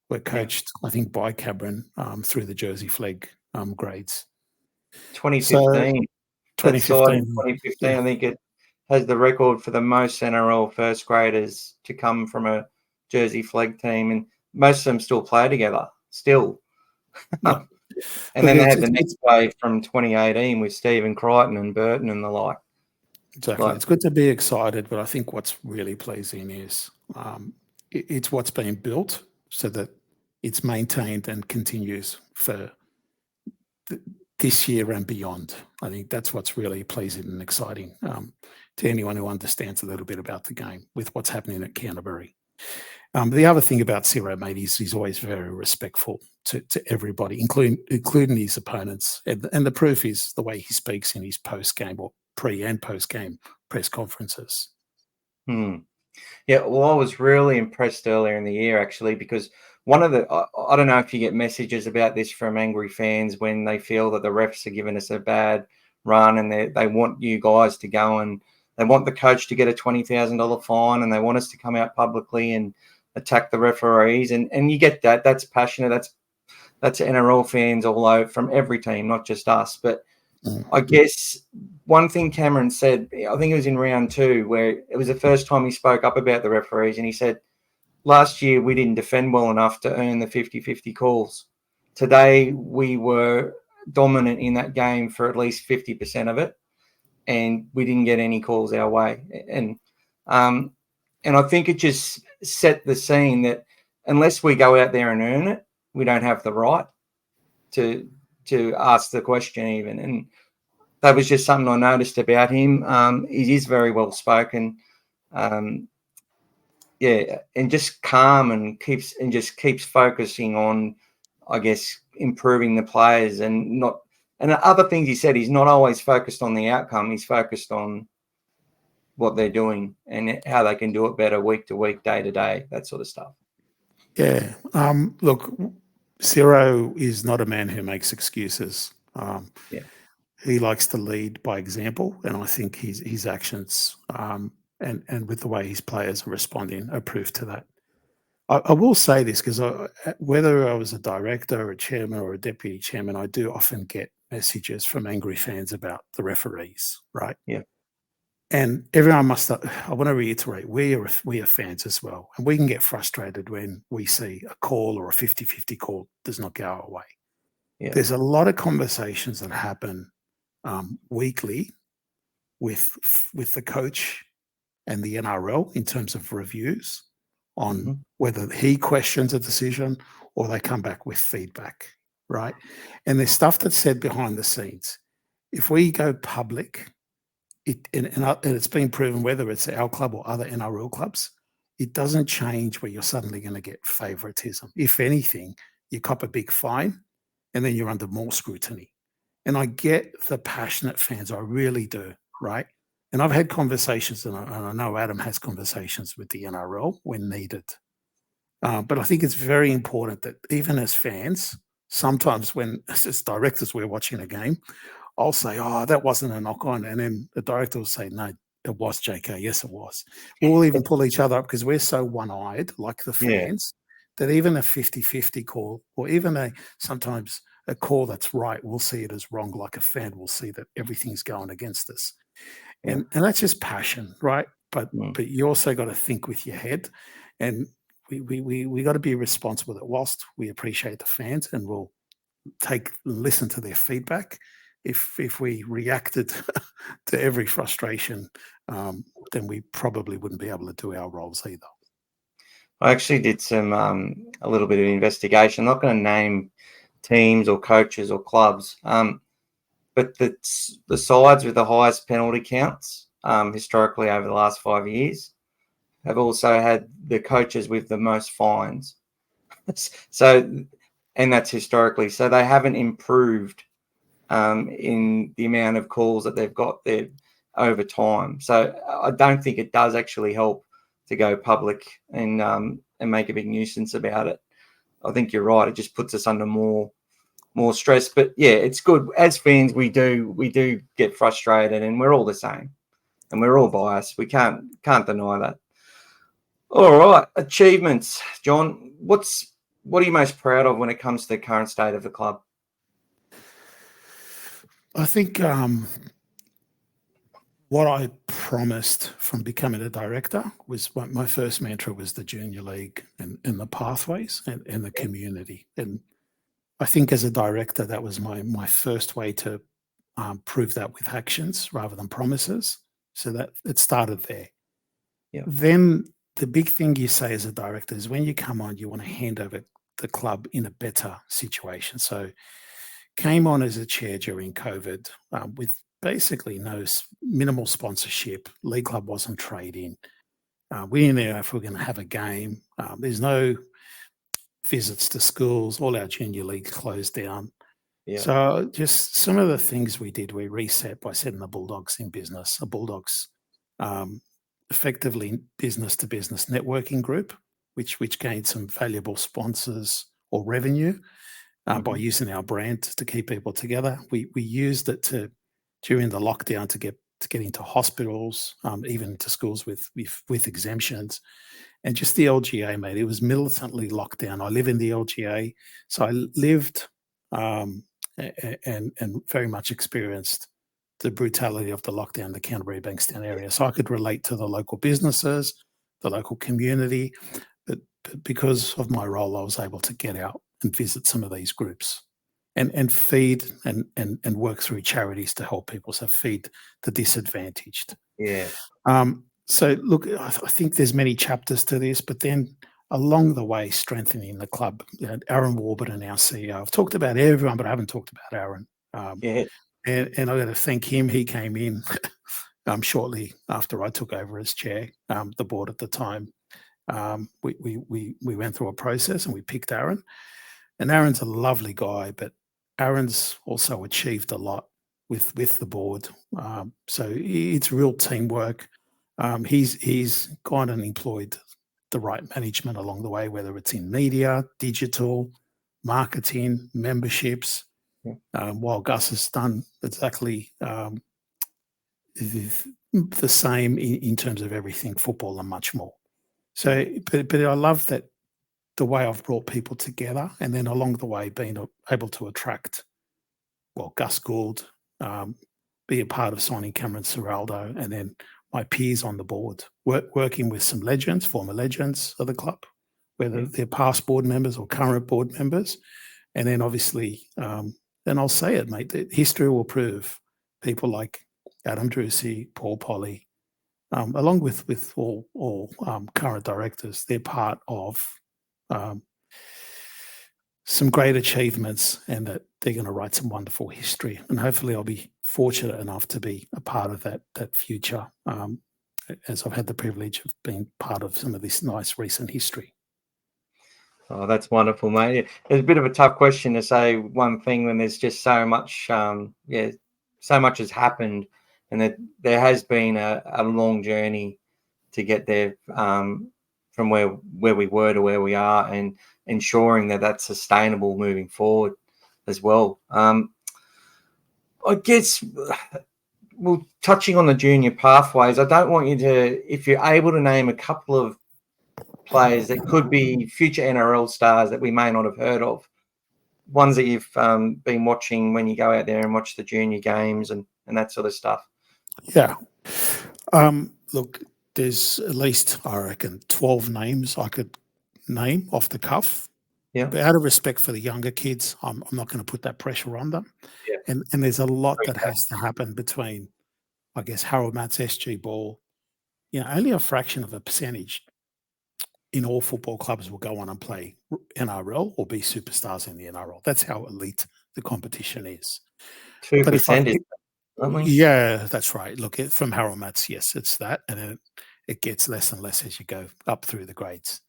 were coached, I think, by Cameron through the Jersey flag grades. 2015. 2015, yeah. I think it has the record for the most NRL first graders to come from a Jersey flag team, and most of them still play together, still. Yeah. And then they had the next wave from 2018 with Stephen Crichton and Burton and the like. Exactly. It's good to be excited, but I think what's really pleasing is it's what's being built so that it's maintained and continues for this year and beyond. I think that's what's really pleasing and exciting to anyone who understands a little bit about the game with what's happening at Canterbury. The other thing about Ciro, mate, is he's always very respectful to everybody, including his opponents. And the proof is the way he speaks in his post-game or pre- and post-game press conferences. Yeah, well, I was really impressed earlier in the year, actually, because one of the I don't know if you get messages about this from angry fans when they feel that the refs are giving us a bad run and they want you guys to go and they want the coach to get a $20,000 fine and they want us to come out publicly and attack the referees. And you get that. That's passionate. That's NRL fans all over from every team, not just us. But I guess one thing Cameron said, I think it was in round 2, where it was the first time he spoke up about the referees, and he said, last year we didn't defend well enough to earn the 50-50 calls. Today we were dominant in that game for at least 50% of it, and we didn't get any calls our way. And I think it just set the scene that unless we go out there and earn it, we don't have the right to ask the question even. And that was just something I noticed about him. He is very well spoken. And just calm and keeps focusing on, I guess, improving the players and other things he said. He's not always focused on the outcome. He's focused on what they're doing and how they can do it better week to week, day to day, that sort of stuff. Yeah. Look, Ciro is not a man who makes excuses. He likes to lead by example, and I think his actions and with the way his players are responding are proof to that. I will say this because whether I was a director or a chairman or a deputy chairman, I do often get messages from angry fans about the referees, right? Yeah. And everyone I want to reiterate, we are fans as well. And we can get frustrated when we see a call or a 50-50 call does not go our way. Yeah. There's a lot of conversations that happen weekly with the coach and the NRL in terms of reviews on whether he questions a decision or they come back with feedback, right? And there's stuff that's said behind the scenes. If we go public, and it's been proven whether it's our club or other NRL clubs, it doesn't change where you're suddenly going to get favoritism. If anything, you cop a big fine and then you're under more scrutiny. And I get the passionate fans, I really do, right? And I've had conversations, and I know Adam has conversations with the NRL when needed. But I think it's very important that even as fans, sometimes when as directors we're watching a game, I'll say, oh, that wasn't a knock on. And then the director will say, no, it was, JK. Yes, it was. We'll even pull each other up because we're so one-eyed, like the fans, that even a 50-50 call or even sometimes a call that's right, we'll see it as wrong. Like a fan will see that everything's going against us. And that's just passion, right? But you also got to think with your head. And we got to be responsible that whilst we appreciate the fans and we'll listen to their feedback, if we reacted to every frustration, then we probably wouldn't be able to do our roles either. I actually did some a little bit of investigation. I'm not going to name teams or coaches or clubs, but the sides with the highest penalty counts historically over the last 5 years have also had the coaches with the most fines. So, and that's historically. So they haven't improved in the amount of calls that they've got there over time. So I don't think it does actually help to go public and make a big nuisance about it. I think you're right. It just puts us under more stress. But yeah, it's good. As fans, we do get frustrated, and we're all the same, and we're all biased. We can't deny that. All right, achievements, John. What are you most proud of when it comes to the current state of the club? I think what I promised from becoming a director was my first mantra was the junior league and the pathways and the community. And I think as a director, that was my first way to prove that with actions rather than promises. So that it started there. Yeah. Then the big thing you say as a director is when you come on, you want to hand over the club in a better situation. So came on as a chair during COVID with basically minimal sponsorship. League club wasn't trading. We didn't know if we were going to have a game. There's no visits to schools. All our junior leagues closed down. Yeah. So just some of the things we did, we reset by setting the Bulldogs in business, a Bulldogs effectively business-to-business networking group, which gained some valuable sponsors or revenue by using our brand to keep people together. We used it during the lockdown to get into hospitals, even into schools with exemptions. And just the LGA, mate, it was militantly locked down. I live in the LGA. So I lived and very much experienced the brutality of the lockdown, the Canterbury Bankstown area. So I could relate to the local businesses, the local community, but because of my role, I was able to get out and visit some of these groups and feed and work through charities to help people. So feed the disadvantaged. Yeah. So look, I think there's many chapters to this, but then along the way, strengthening the club. Aaron Warburton, our CEO. I've talked about everyone, but I haven't talked about Aaron. Yeah. And I've got to thank him. He came in shortly after I took over as chair. The board at the time, we went through a process and we picked Aaron. And Aaron's a lovely guy, but Aaron's also achieved a lot with the board. So it's real teamwork. He's gone and employed the right management along the way, whether it's in media, digital, marketing, memberships. While Gus has done exactly the same in terms of everything, football and much more. So, but I love that the way I've brought people together, and then along the way being able to attract, Gus Gould, be a part of signing Cameron Ciraldo, and then my peers on the board, working with some legends, former legends of the club, whether they're past board members or current board members. And then obviously, and I'll say it, mate, that history will prove people like Adam Drucy, Paul Polly, along with all current directors, they're part of some great achievements, and that they're going to write some wonderful history. And hopefully I'll be fortunate enough to be a part of that future, as I've had the privilege of being part of some of this nice recent history. Oh, that's wonderful, mate. It's a bit of a tough question to say one thing when there's just so much, so much has happened, and that there has been a long journey to get there, from where we were to where we are, and ensuring that that's sustainable moving forward as well. I guess, well, touching on the junior pathways, I don't want you to, if you're able to name a couple of players that could be future NRL stars that we may not have heard of, ones that you've been watching when you go out there and watch the junior games and that sort of stuff. Yeah. Look, there's at least, I reckon, 12 names I could name off the cuff. Yeah. But out of respect for the younger kids, I'm not going to put that pressure on them. Yeah. And there's a lot that has to happen between, I guess, Harold Matt's SG Ball. Only a fraction of a percentage in all football clubs will go on and play NRL or be superstars in the NRL. That's how elite the competition is. 2%. Yeah, that's right. Look, from Harold Matts, yes, it's that. And then it gets less and less as you go up through the grades.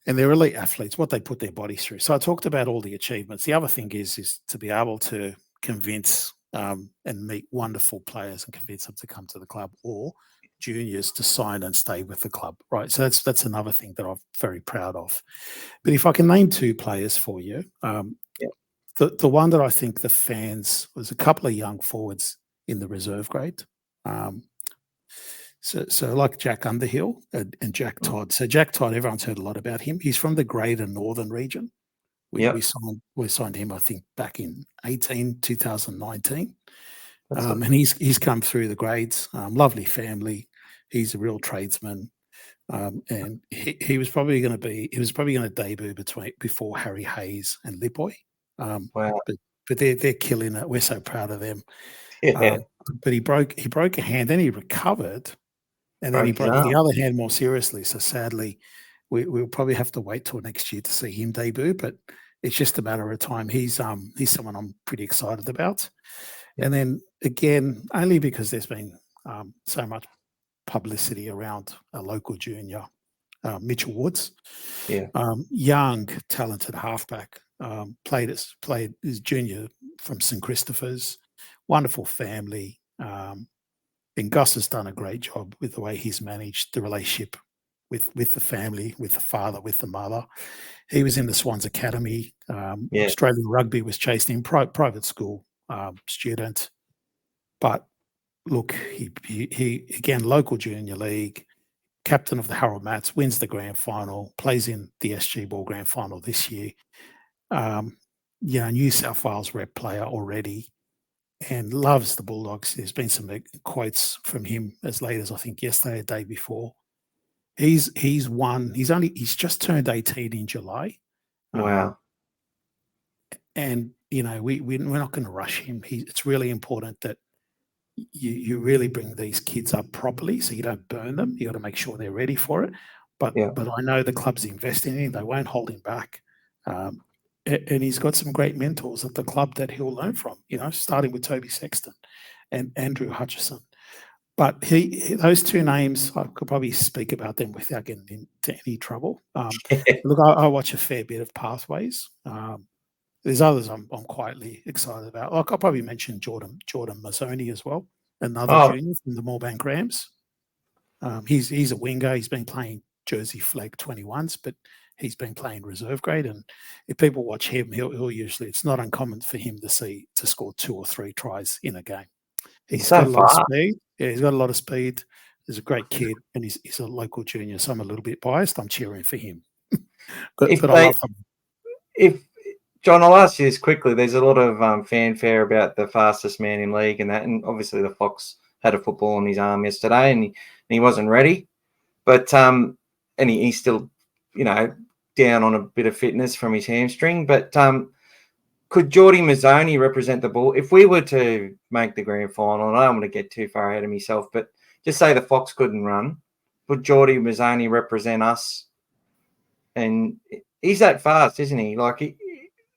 And they're elite athletes, what they put their bodies through. So I talked about all the achievements. The other thing is to be able to convince and meet wonderful players and convince them to come to the club, or juniors to sign and stay with the club, right? So that's another thing that I'm very proud of. But if I can name two players for you, the one that I think the fans, was a couple of young forwards in the reserve grade. So like Jack Underhill and Jack Todd. So Jack Todd, everyone's heard a lot about him. He's from the Greater Northern region. We signed him, I think, back in 2019. And he's come through the grades. Lovely family. He's a real tradesman. And he was probably going to debut before Harry Hayes and Lipoy. Wow. But they're killing it. We're so proud of them. Yeah. But he broke a hand, then he recovered, and then he broke the other hand more seriously. So sadly, we'll probably have to wait till next year to see him debut. But it's just a matter of time. He's someone I'm pretty excited about. Yeah. And then again, only because there's been so much publicity around a local junior, Mitchell Woods. Yeah. Young, talented halfback. Played as junior from St Christopher's. Wonderful family. And Gus has done a great job with the way he's managed the relationship with the family, with the father, with the mother. He was in the Swans Academy. Australian Rugby was chasing him, private school student. But look, he again, local junior league, captain of the Harold Mats, wins the grand final, plays in the SG Ball grand final this year. New South Wales rep player already and loves the Bulldogs. There's been some quotes from him as late as I think yesterday, the day before. He's just turned 18 in July. Wow. And we're not going to rush him. It's really important that you really bring these kids up properly, so you don't burn them. You got to make sure they're ready for it. But I know the club's investing in him; they won't hold him back. And he's got some great mentors at the club that he'll learn from. Starting with Toby Sexton and Andrew Hutchison. But those two names, I could probably speak about them without getting into any trouble. Look, I watch a fair bit of Pathways. There's others I'm quietly excited about. Like I'll probably mention Jordan Mazzoni as well, another junior from the Moorebank Rams. He's a winger. He's been playing Jersey Flag 21s, but he's been playing reserve grade. And if people watch him, he'll usually, it's not uncommon for him to score 2 or 3 tries in a game. He's got a lot of speed. Yeah, he's got a lot of speed. He's a great kid, and he's a local junior, so I'm a little bit biased. I'm cheering for him. but I love him. John, I'll ask you this quickly. There's a lot of fanfare about the fastest man in league and that, and obviously the Fox had a football in his arm yesterday, and he wasn't ready. But and he's still, down on a bit of fitness from his hamstring. But could Jordy Mazzoni represent the ball? If we were to make the grand final, and I don't want to get too far ahead of myself, but just say the Fox couldn't run, would Jordy Mazzoni represent us? And he's that fast, isn't he? Like,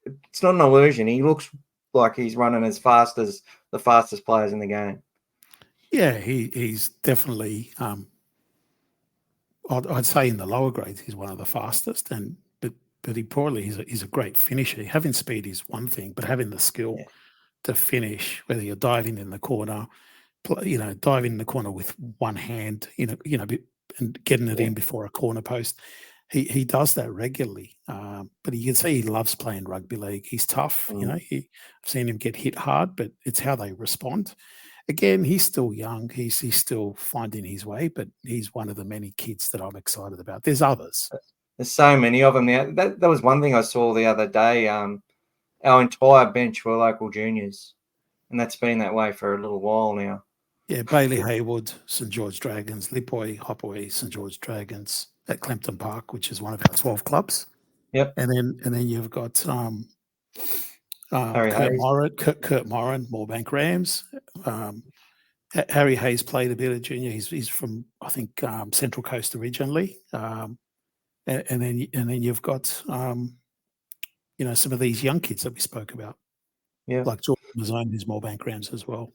it's not an illusion. He looks like he's running as fast as the fastest players in the game. Yeah, he's definitely, I'd say in the lower grades, he's one of the fastest. But importantly, he's a great finisher. Having speed is one thing, but having the skill to finish, whether you're diving in the corner, diving in the corner with one hand, and getting it in before a corner post, he does that regularly. But you can see he loves playing rugby league. He's tough. I've seen him get hit hard, but it's how they respond. Again, he's still young. He's still finding his way, but he's one of the many kids that I'm excited about. There's others. There's so many of them now. That was one thing I saw the other day. Our entire bench were local juniors, and that's been that way for a little while now. Yeah, Bailey Haywood, St George Dragons, Lipoi, Hopaway, St George Dragons at Clempton Park, which is one of our 12 clubs. Yep. And then you've got Kurt Moran, Moorebank Rams. Harry Hayes played a bit of junior. He's from, I think, Central Coast originally. And then you've got some of these young kids that we spoke about, like Jordan Mazzoni, who's Moorebank Rams as well,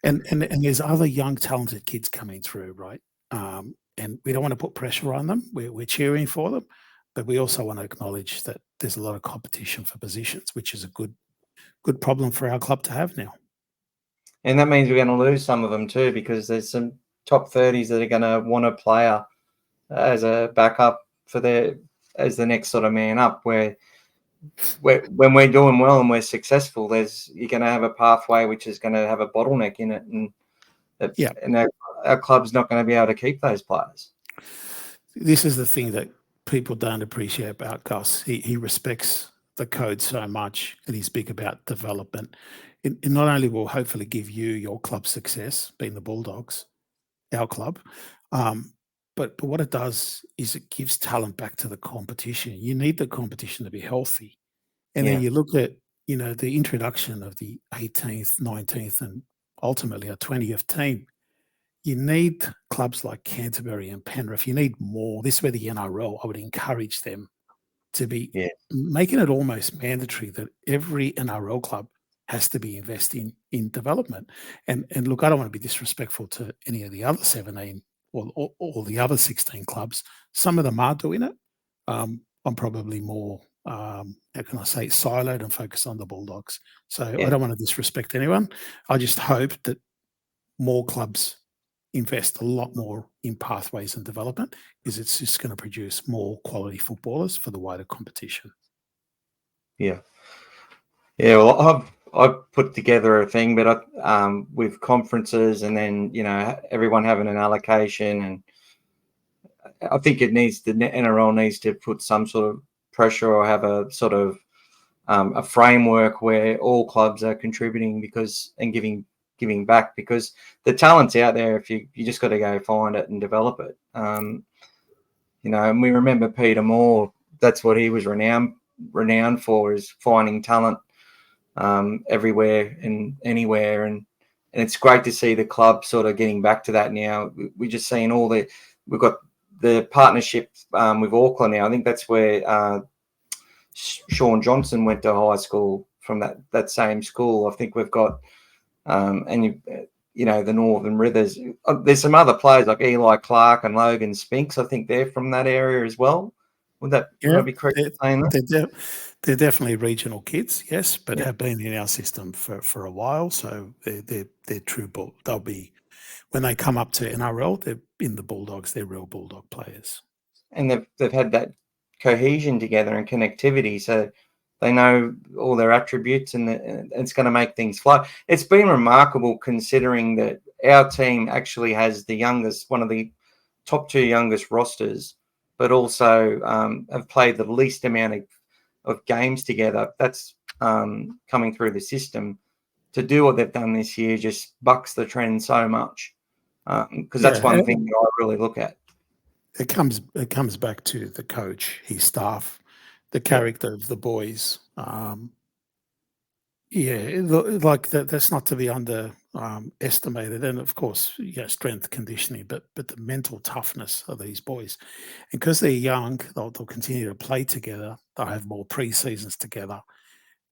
and there's other young talented kids coming through, right? And we don't want to put pressure on them. We're cheering for them, but we also want to acknowledge that there's a lot of competition for positions, which is a good problem for our club to have now. And that means we're going to lose some of them too, because there's some top 30s that are going to want a player as a backup as the next sort of man up, where when we're doing well and we're successful, you're going to have a pathway which is going to have a bottleneck in it, and our club's not going to be able to keep those players. This is the thing that people don't appreciate about Gus. He respects the code so much, and he's big about development. It not only will hopefully give you your club success, being the Bulldogs, our club, but what it does is it gives talent back to the competition. You need the competition to be healthy. And then you look at, the introduction of the 18th, 19th, and ultimately our 20th team. You need clubs like Canterbury and Penrith. You need more. This is where the NRL, I would encourage them to be making it almost mandatory that every NRL club has to be investing in development. And look, I don't want to be disrespectful to any of the other 17 or the other 16 clubs. Some of them are doing it. I'm probably more, how can I say, siloed and focused on the Bulldogs. So I don't want to disrespect anyone. I just hope that more clubs invest a lot more in pathways and development, because it's just going to produce more quality footballers for the wider competition. Yeah. Well, I've put together a thing, but with conferences and then everyone having an allocation, and I think the NRL needs to put some sort of pressure or have a sort of a framework where all clubs are contributing and giving back, because the talent's out there. If you just got to go find it and develop it. And we remember Peter Moore. That's what he was renowned for, is finding talent everywhere and anywhere. And it's great to see the club sort of getting back to that now. We're just seeing we've got the partnership with Auckland now. I think that's where Sean Johnson went to high school, from that same school. I think we've got, the Northern Rivers. There's some other players like Eli Clark and Logan Spinks. I think they're from that area as well. Would I be correct in saying that? They're definitely regional kids, yes, but have been in our system for a while. So they're true bull. They'll be, when they come up to NRL, they're in the Bulldogs. They're real Bulldog players, and they've had that cohesion together and connectivity, so they know all their attributes, and it's going to make things flow. It's been remarkable, considering that our team actually has one of the top 2 youngest rosters, but also have played the least amount of games together. That's coming through the system. To do what they've done this year just bucks the trend so much, because that's one thing that I really look at. It comes back to the coach, his staff, the character of the boys. That's not to be underestimated. And of course, strength conditioning, but the mental toughness of these boys. And because they're young, they'll continue to play together. They'll have more pre-seasons together.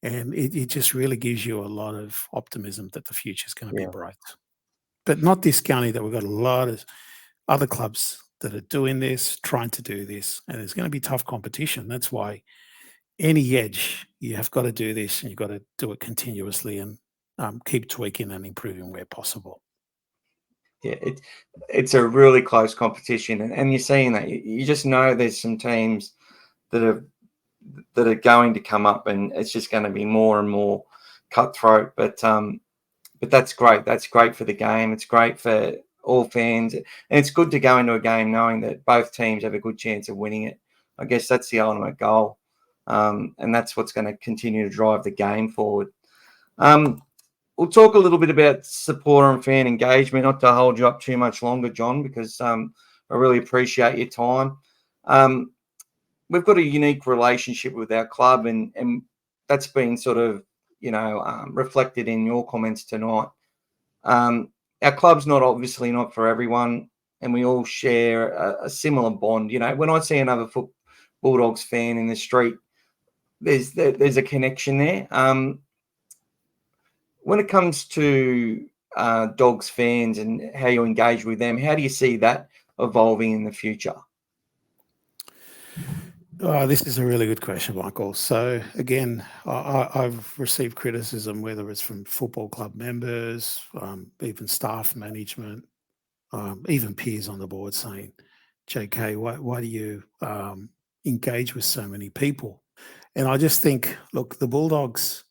And it just really gives you a lot of optimism that the future is going to be bright. But not discounting that we've got a lot of other clubs that are doing this, trying to do this, and it's going to be tough competition. That's why any edge, you have got to do this, and you've got to do it continuously and keep tweaking and improving where possible. Yeah, it's a really close competition, and you're seeing that. You just know there's some teams that are going to come up, and it's just going to be more and more cutthroat. But that's great. That's great for the game. It's great for all fans, and it's good to go into a game knowing that both teams have a good chance of winning it. I guess that's the ultimate goal, and that's what's going to continue to drive the game forward. We'll talk a little bit about supporter and fan engagement, not to hold you up too much longer, John, because I really appreciate your time. We've got a unique relationship with our club, and that's been sort of, reflected in your comments tonight. Our club's obviously not for everyone, and we all share a similar bond. When I see another Bulldogs fan in the street, there's a connection there. When it comes to Dogs fans and how you engage with them, how do you see that evolving in the future? This is a really good question, Michael. So again, I've received criticism, whether it's from football club members, even staff management, even peers on the board, saying, JK, why do you engage with so many people? And I just think, look, the Bulldogs,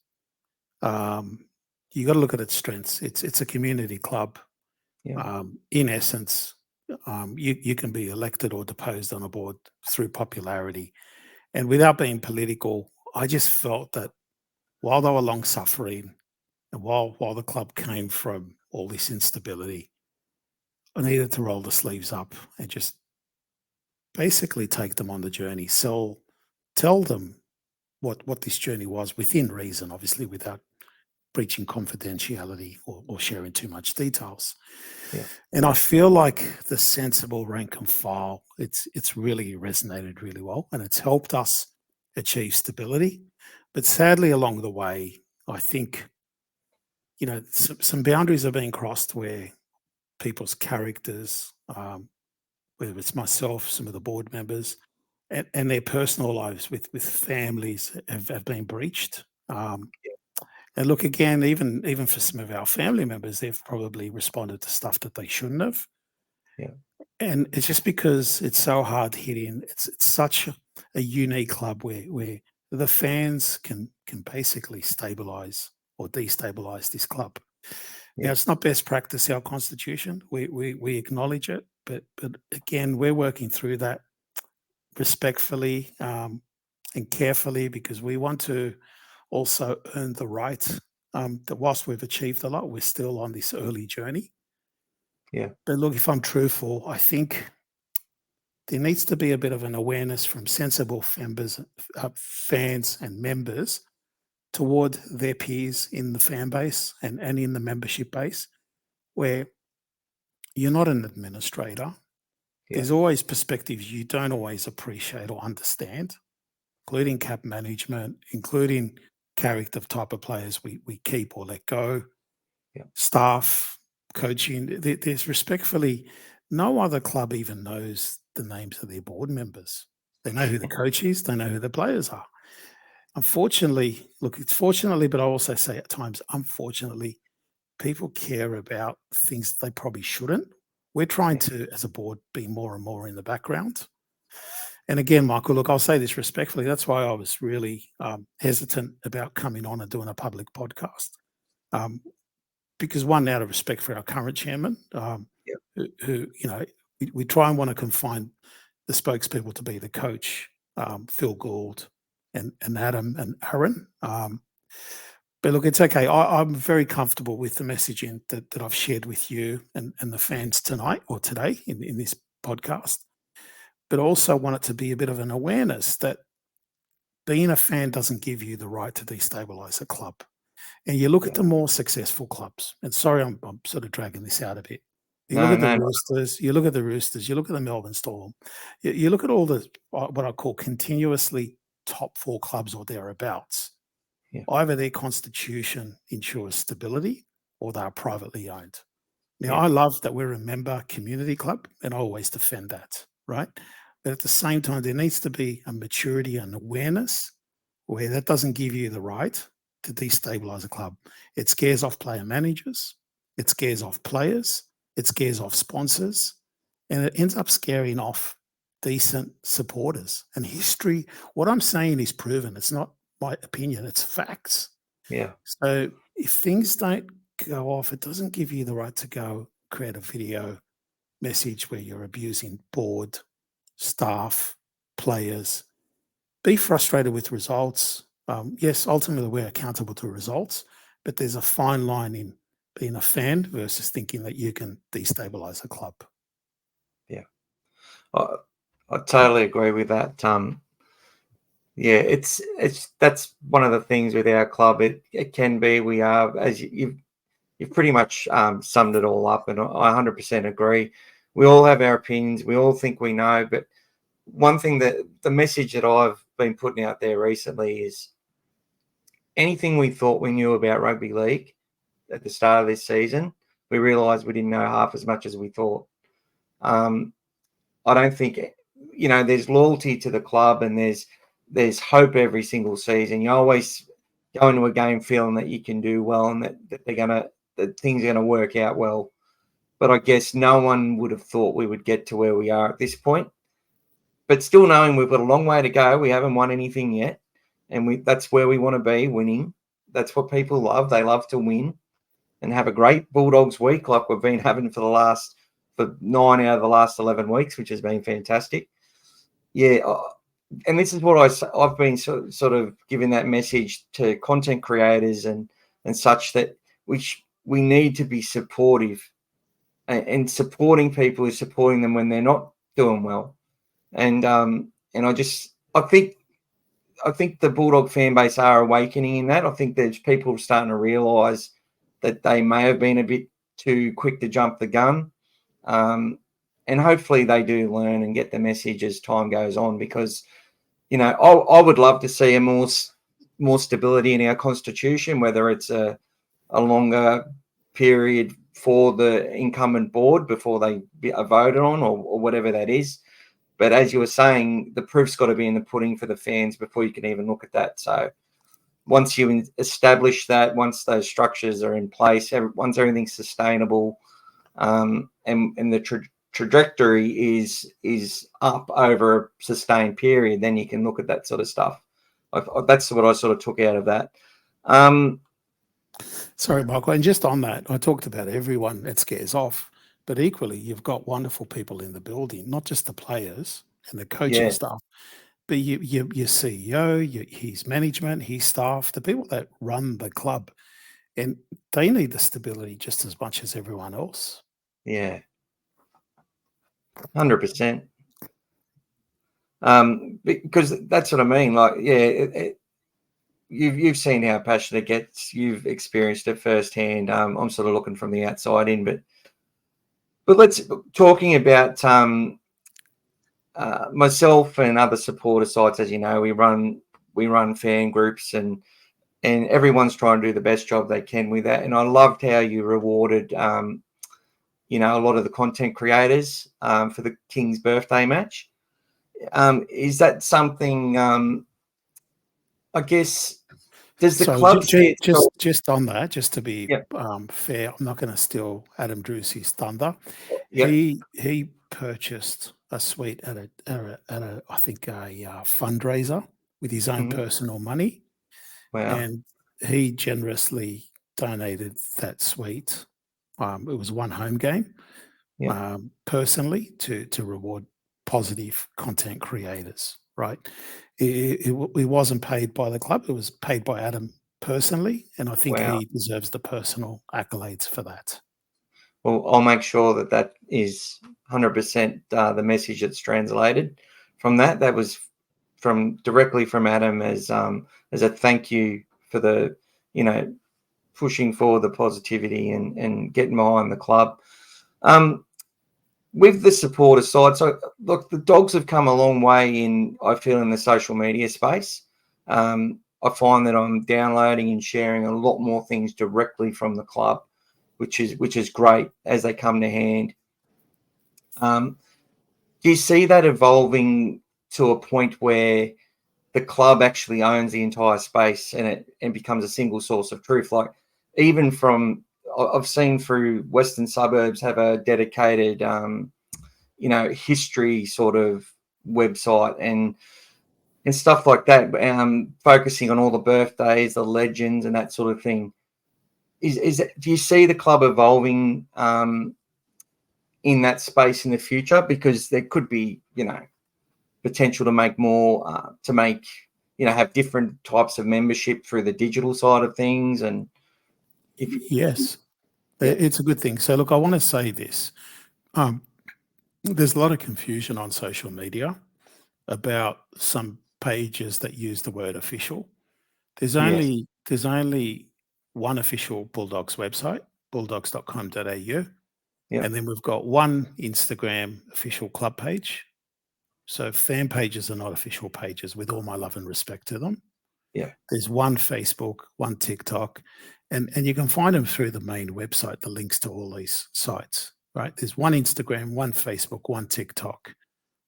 you got to look at its strengths. It's a community club. In essence, you can be elected or deposed on a board through popularity. And without being political, I just felt that while they were long suffering, and while the club came from all this instability, I needed to roll the sleeves up and just basically take them on the journey. So tell them what this journey was, within reason, obviously, without breaching confidentiality or sharing too much details. And I feel like the sensible rank and file, it's really resonated really well, and it's helped us achieve stability. But sadly, along the way, I think, some boundaries are being crossed where people's characters, whether it's myself, some of the board members, and their personal lives with families have been breached. And look, again, even for some of our family members, they've probably responded to stuff that they shouldn't have. And it's just because it's so hard hitting. It's such a unique club where the fans can basically stabilize or destabilize this club. Now, it's not best practice, our constitution. We acknowledge it, but again, we're working through that respectfully and carefully, because we want to also earned the right that whilst we've achieved a lot, we're still on this early journey. Yeah. But look, if I'm truthful, I think there needs to be a bit of an awareness from sensible fans and members toward their peers in the fan base and in the membership base, where you're not an administrator. Yeah. There's always perspectives you don't always appreciate or understand, including cap management, including character type of players we keep or let go, Yeah. staff, coaching. There's respectfully, no other club even knows the names of their board members. They know who the coach is, they know who the players are. Unfortunately, look, it's fortunately, but I also say at times, unfortunately, people care about things they probably shouldn't. We're trying to, as a board, be more and more in the background. And again, Michael, look, I'll say this respectfully. That's why I was really hesitant about coming on and doing a public podcast. Because one, out of respect for our current chairman, who we try and want to confine the spokespeople to be the coach, Phil Gould and Adam and Aaron. But look, it's okay. I'm very comfortable with the messaging that I've shared with you and the fans tonight or today in this podcast. But also want it to be a bit of an awareness that being a fan doesn't give you the right to destabilise a club. And you look at the more successful clubs, and sorry, I'm sort of dragging this out a bit. You look at the Roosters, you look at the Melbourne Storm, you look at all the what I call continuously top four clubs or thereabouts. Yeah. Either their constitution ensures stability or they are privately owned. Now, I love that we're a member community club, and I always defend that, right? But at the same time, there needs to be a maturity and awareness where that doesn't give you the right to destabilise a club. It scares off player managers, it scares off players, it scares off sponsors, and it ends up scaring off decent supporters. And history, what I'm saying is proven. It's not my opinion, it's facts. Yeah. So if things don't go off, it doesn't give you the right to go create a video message where you're abusing board, staff, players. Be frustrated with results. Yes, ultimately we're accountable to results, but there's a fine line in being a fan versus thinking that you can destabilize a club. Yeah, I totally agree with that. Yeah, it's that's one of the things with our club. It can be, we are, as you've pretty much summed it all up, and I 100% agree. We all have our opinions. We all think we know, but one thing that the message that I've been putting out there recently is anything we thought we knew about rugby league at the start of this season, we realised we didn't know half as much as we thought. I don't think, there's loyalty to the club and there's hope every single season. You always go into a game feeling that you can do well and that things are gonna work out well. But I guess no one would have thought we would get to where we are at this point. But still knowing we've got a long way to go, we haven't won anything yet, and that's where we want to be, winning. That's what people love. They love to win and have a great Bulldogs week like we've been having for 9 out of the last 11 weeks, which has been fantastic. Yeah, and this is what I've been sort of giving that message to content creators and such, that we need to be supportive, and supporting people is supporting them when they're not doing well. And I think the Bulldog fan base are awakening in that. I think there's people starting to realise that they may have been a bit too quick to jump the gun. And hopefully they do learn and get the message as time goes on, because, I would love to see a more stability in our constitution, whether it's a longer period for the incumbent board before they are voted on or whatever that is. But as you were saying, the proof's got to be in the pudding for the fans before you can even look at that. So once you establish that, once those structures are in place, once everything's sustainable, and the trajectory is up over a sustained period, then you can look at that sort of stuff. That's what I sort of took out of that. Sorry, Michael, and just on that, I talked about everyone that scares off, but equally, you've got wonderful people in the building, not just the players and the coaching staff, But your CEO, his management, his staff, the people that run the club, and they need the stability just as much as everyone else. Yeah, 100%. Because that's what I mean. Like, yeah, you've seen how passionate it gets. You've experienced it firsthand. I'm sort of looking from the outside in, but let's talking about myself and other supporter sites. As you know, we run fan groups, and everyone's trying to do the best job they can with that. And I loved how you rewarded, a lot of the content creators for the King's birthday match. Is that something? I guess. Does the club see it? Just on that, just to be Yeah. fair, I'm not going to steal Adam Drews's thunder. Yeah. He purchased a suite at a I think a fundraiser with his own personal money, Wow. and he generously donated that suite. It was one home game, personally to reward positive content creators. Right. It wasn't paid by the club. It was paid by Adam personally, and I think he deserves the personal accolades for that. Well, I'll make sure that is 100% the message that's translated from that. That was directly from Adam as a thank you for the, pushing forward the positivity and getting behind the club. With the supporter side, so look, the Dogs have come a long way I feel, in the social media space. I find that I'm downloading and sharing a lot more things directly from the club, which is great as they come to hand. Do you see that evolving to a point where the club actually owns the entire space and becomes a single source of truth? Like, even I've seen through Western Suburbs have a dedicated, history sort of website and stuff like that, focusing on all the birthdays, the legends, and that sort of thing. Do you see the club evolving in that space in the future? Because there could be, potential to make more, have different types of membership through the digital side of things. And yes, it's a good thing. So look, I want to say this. There's a lot of confusion on social media about some pages that use the word official. There's only one official Bulldogs website, bulldogs.com.au. And then we've got one Instagram official club page. So fan pages are not official pages, with all my love and respect to them. Yeah. There's one Facebook, one TikTok, and you can find them through the main website, the links to all these sites, right? There's one Instagram, one Facebook, one TikTok,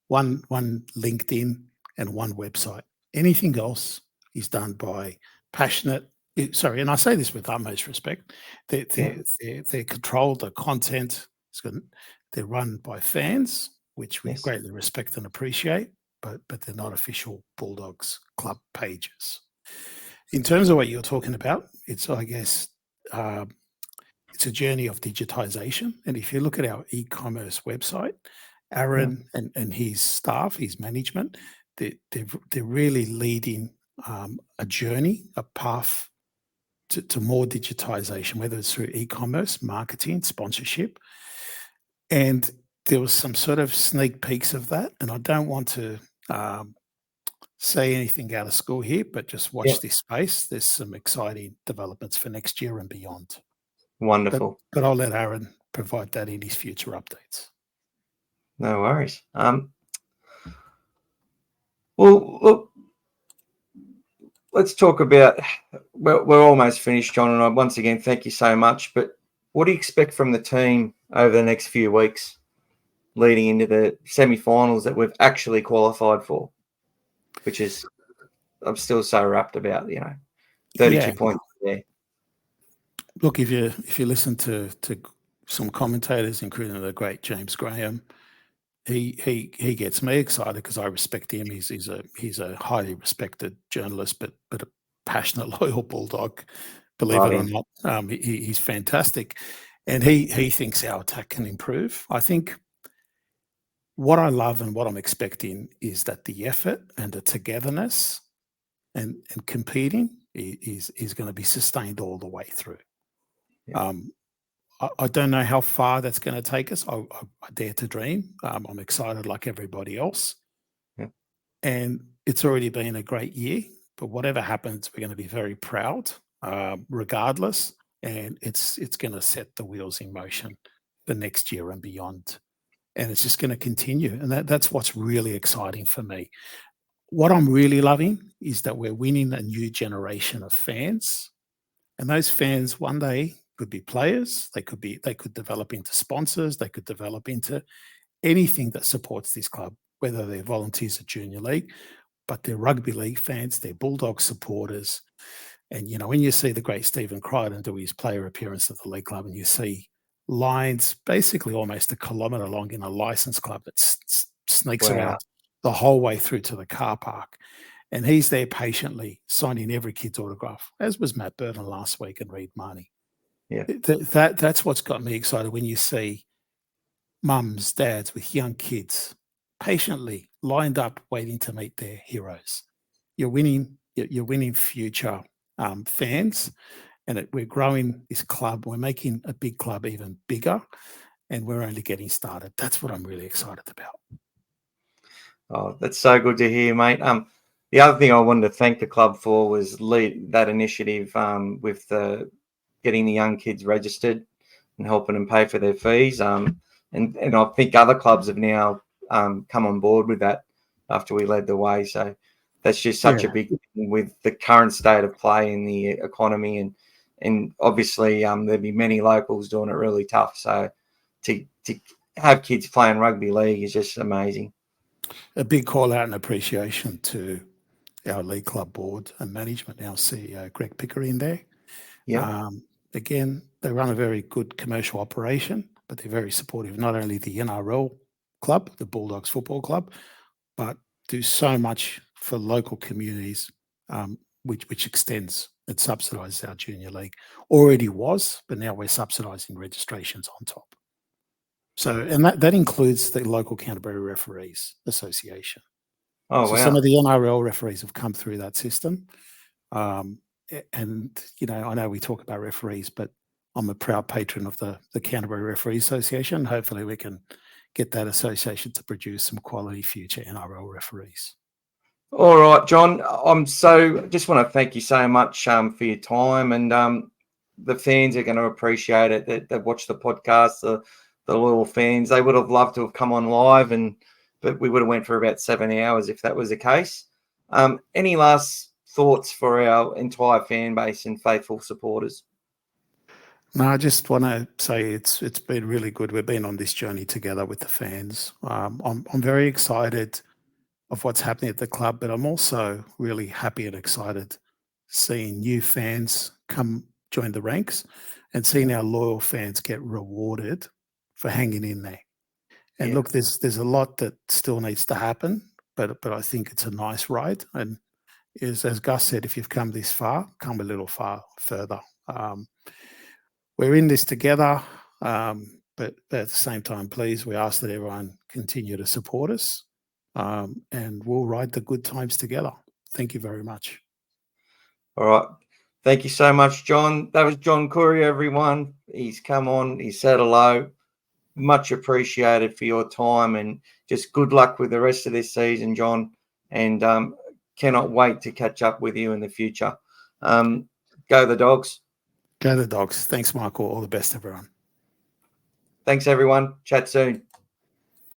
one LinkedIn, and one website. Anything else is done by passionate, and I say this with utmost respect, they're controlled, the content, they're run by fans, which we greatly respect and appreciate, but they're not official Bulldogs club pages. In terms of what you're talking about, it's, I guess, it's a journey of digitization. And if you look at our e-commerce website, Aaron and his staff, his management, they're really leading a journey, a path to more digitization, whether it's through e-commerce, marketing, sponsorship. And there was some sort of sneak peeks of that. And I don't want to say anything out of school here, but just watch this space. There's some exciting developments for next year and beyond. Wonderful. But I'll let Aaron provide that in his future updates. No worries. Well, look, let's talk about, we're almost finished, John, and I, once again, thank you so much. But what do you expect from the team over the next few weeks leading into the semi-finals that we've actually qualified for, which is, I'm still so wrapped about, 32 points there. Look, if you listen to some commentators, including the great James Graham, he gets me excited because I respect him. He's a highly respected journalist, but a passionate, loyal Bulldog. Believe it or not, he's fantastic, and he thinks our attack can improve. I think what I love and what I'm expecting is that the effort and the togetherness and competing is going to be sustained all the way through. Yeah. I don't know how far that's going to take us. I dare to dream. I'm excited like everybody else. Yeah. And it's already been a great year, but whatever happens, we're going to be very proud, regardless. And it's going to set the wheels in motion the next year and beyond. And it's just going to continue. And that's what's really exciting for me. What I'm really loving is that we're winning a new generation of fans. And those fans one day could be players, they could develop into sponsors, they could develop into anything that supports this club, whether they're volunteers at junior league, but they're rugby league fans, they're Bulldog supporters. And, when you see the great Stephen Crichton do his player appearance at the league club and you see lines basically almost a kilometre long in a licensed club that sneaks around the whole way through to the car park. And he's there patiently signing every kid's autograph, as was Matt Burton last week and Reid Marnie. Yeah. That's what's got me excited when you see mums, dads with young kids patiently lined up waiting to meet their heroes. You're winning future fans, and we're growing this club. We're making a big club even bigger, and we're only getting started. That's what I'm really excited about. Oh, that's so good to hear, mate. The other thing I wanted to thank the club for was lead that initiative with getting the young kids registered and helping them pay for their fees. And I think other clubs have now come on board with that after we led the way. So that's just such a big thing with the current state of play in the economy, and obviously there'll be many locals doing it really tough. So to have kids playing rugby league is just amazing. A big call out and appreciation to our league club board and management, our CEO Greg Pickering there. Yeah. Again, they run a very good commercial operation, but they're very supportive, not only the NRL club, the Bulldogs Football Club, but do so much for local communities, which extends and subsidises our junior league. Already was, but now we're subsidising registrations on top. So, and that includes the local Canterbury Referees Association. Oh, so wow. Some of the NRL referees have come through that system. And, I know we talk about referees, but I'm a proud patron of the Canterbury Referees Association. Hopefully we can get that association to produce some quality future NRL referees. All right, John. Just want to thank you so much for your time, and the fans are going to appreciate it. That watch the podcast, the loyal fans. They would have loved to have come on live, but we would have went for about 7 hours if that was the case. Any last thoughts for our entire fan base and faithful supporters? No, I just want to say it's been really good. We've been on this journey together with the fans. I'm very excited of what's happening at the club, but I'm also really happy and excited seeing new fans come join the ranks and seeing our loyal fans get rewarded for hanging in there. And look, there's a lot that still needs to happen, but I think it's a nice ride. And as Gus said, if you've come this far, come a little far further. We're in this together, but at the same time, please, we ask that everyone continue to support us, and we'll ride the good times together. Thank you very much. All right. Thank you so much, John. That was John Khoury, everyone. He's come on. He said hello. Much appreciated for your time, and just good luck with the rest of this season, John. And cannot wait to catch up with you in the future. Go the Dogs. Go the Dogs. Thanks, Michael. All the best, everyone. Thanks, everyone. Chat soon.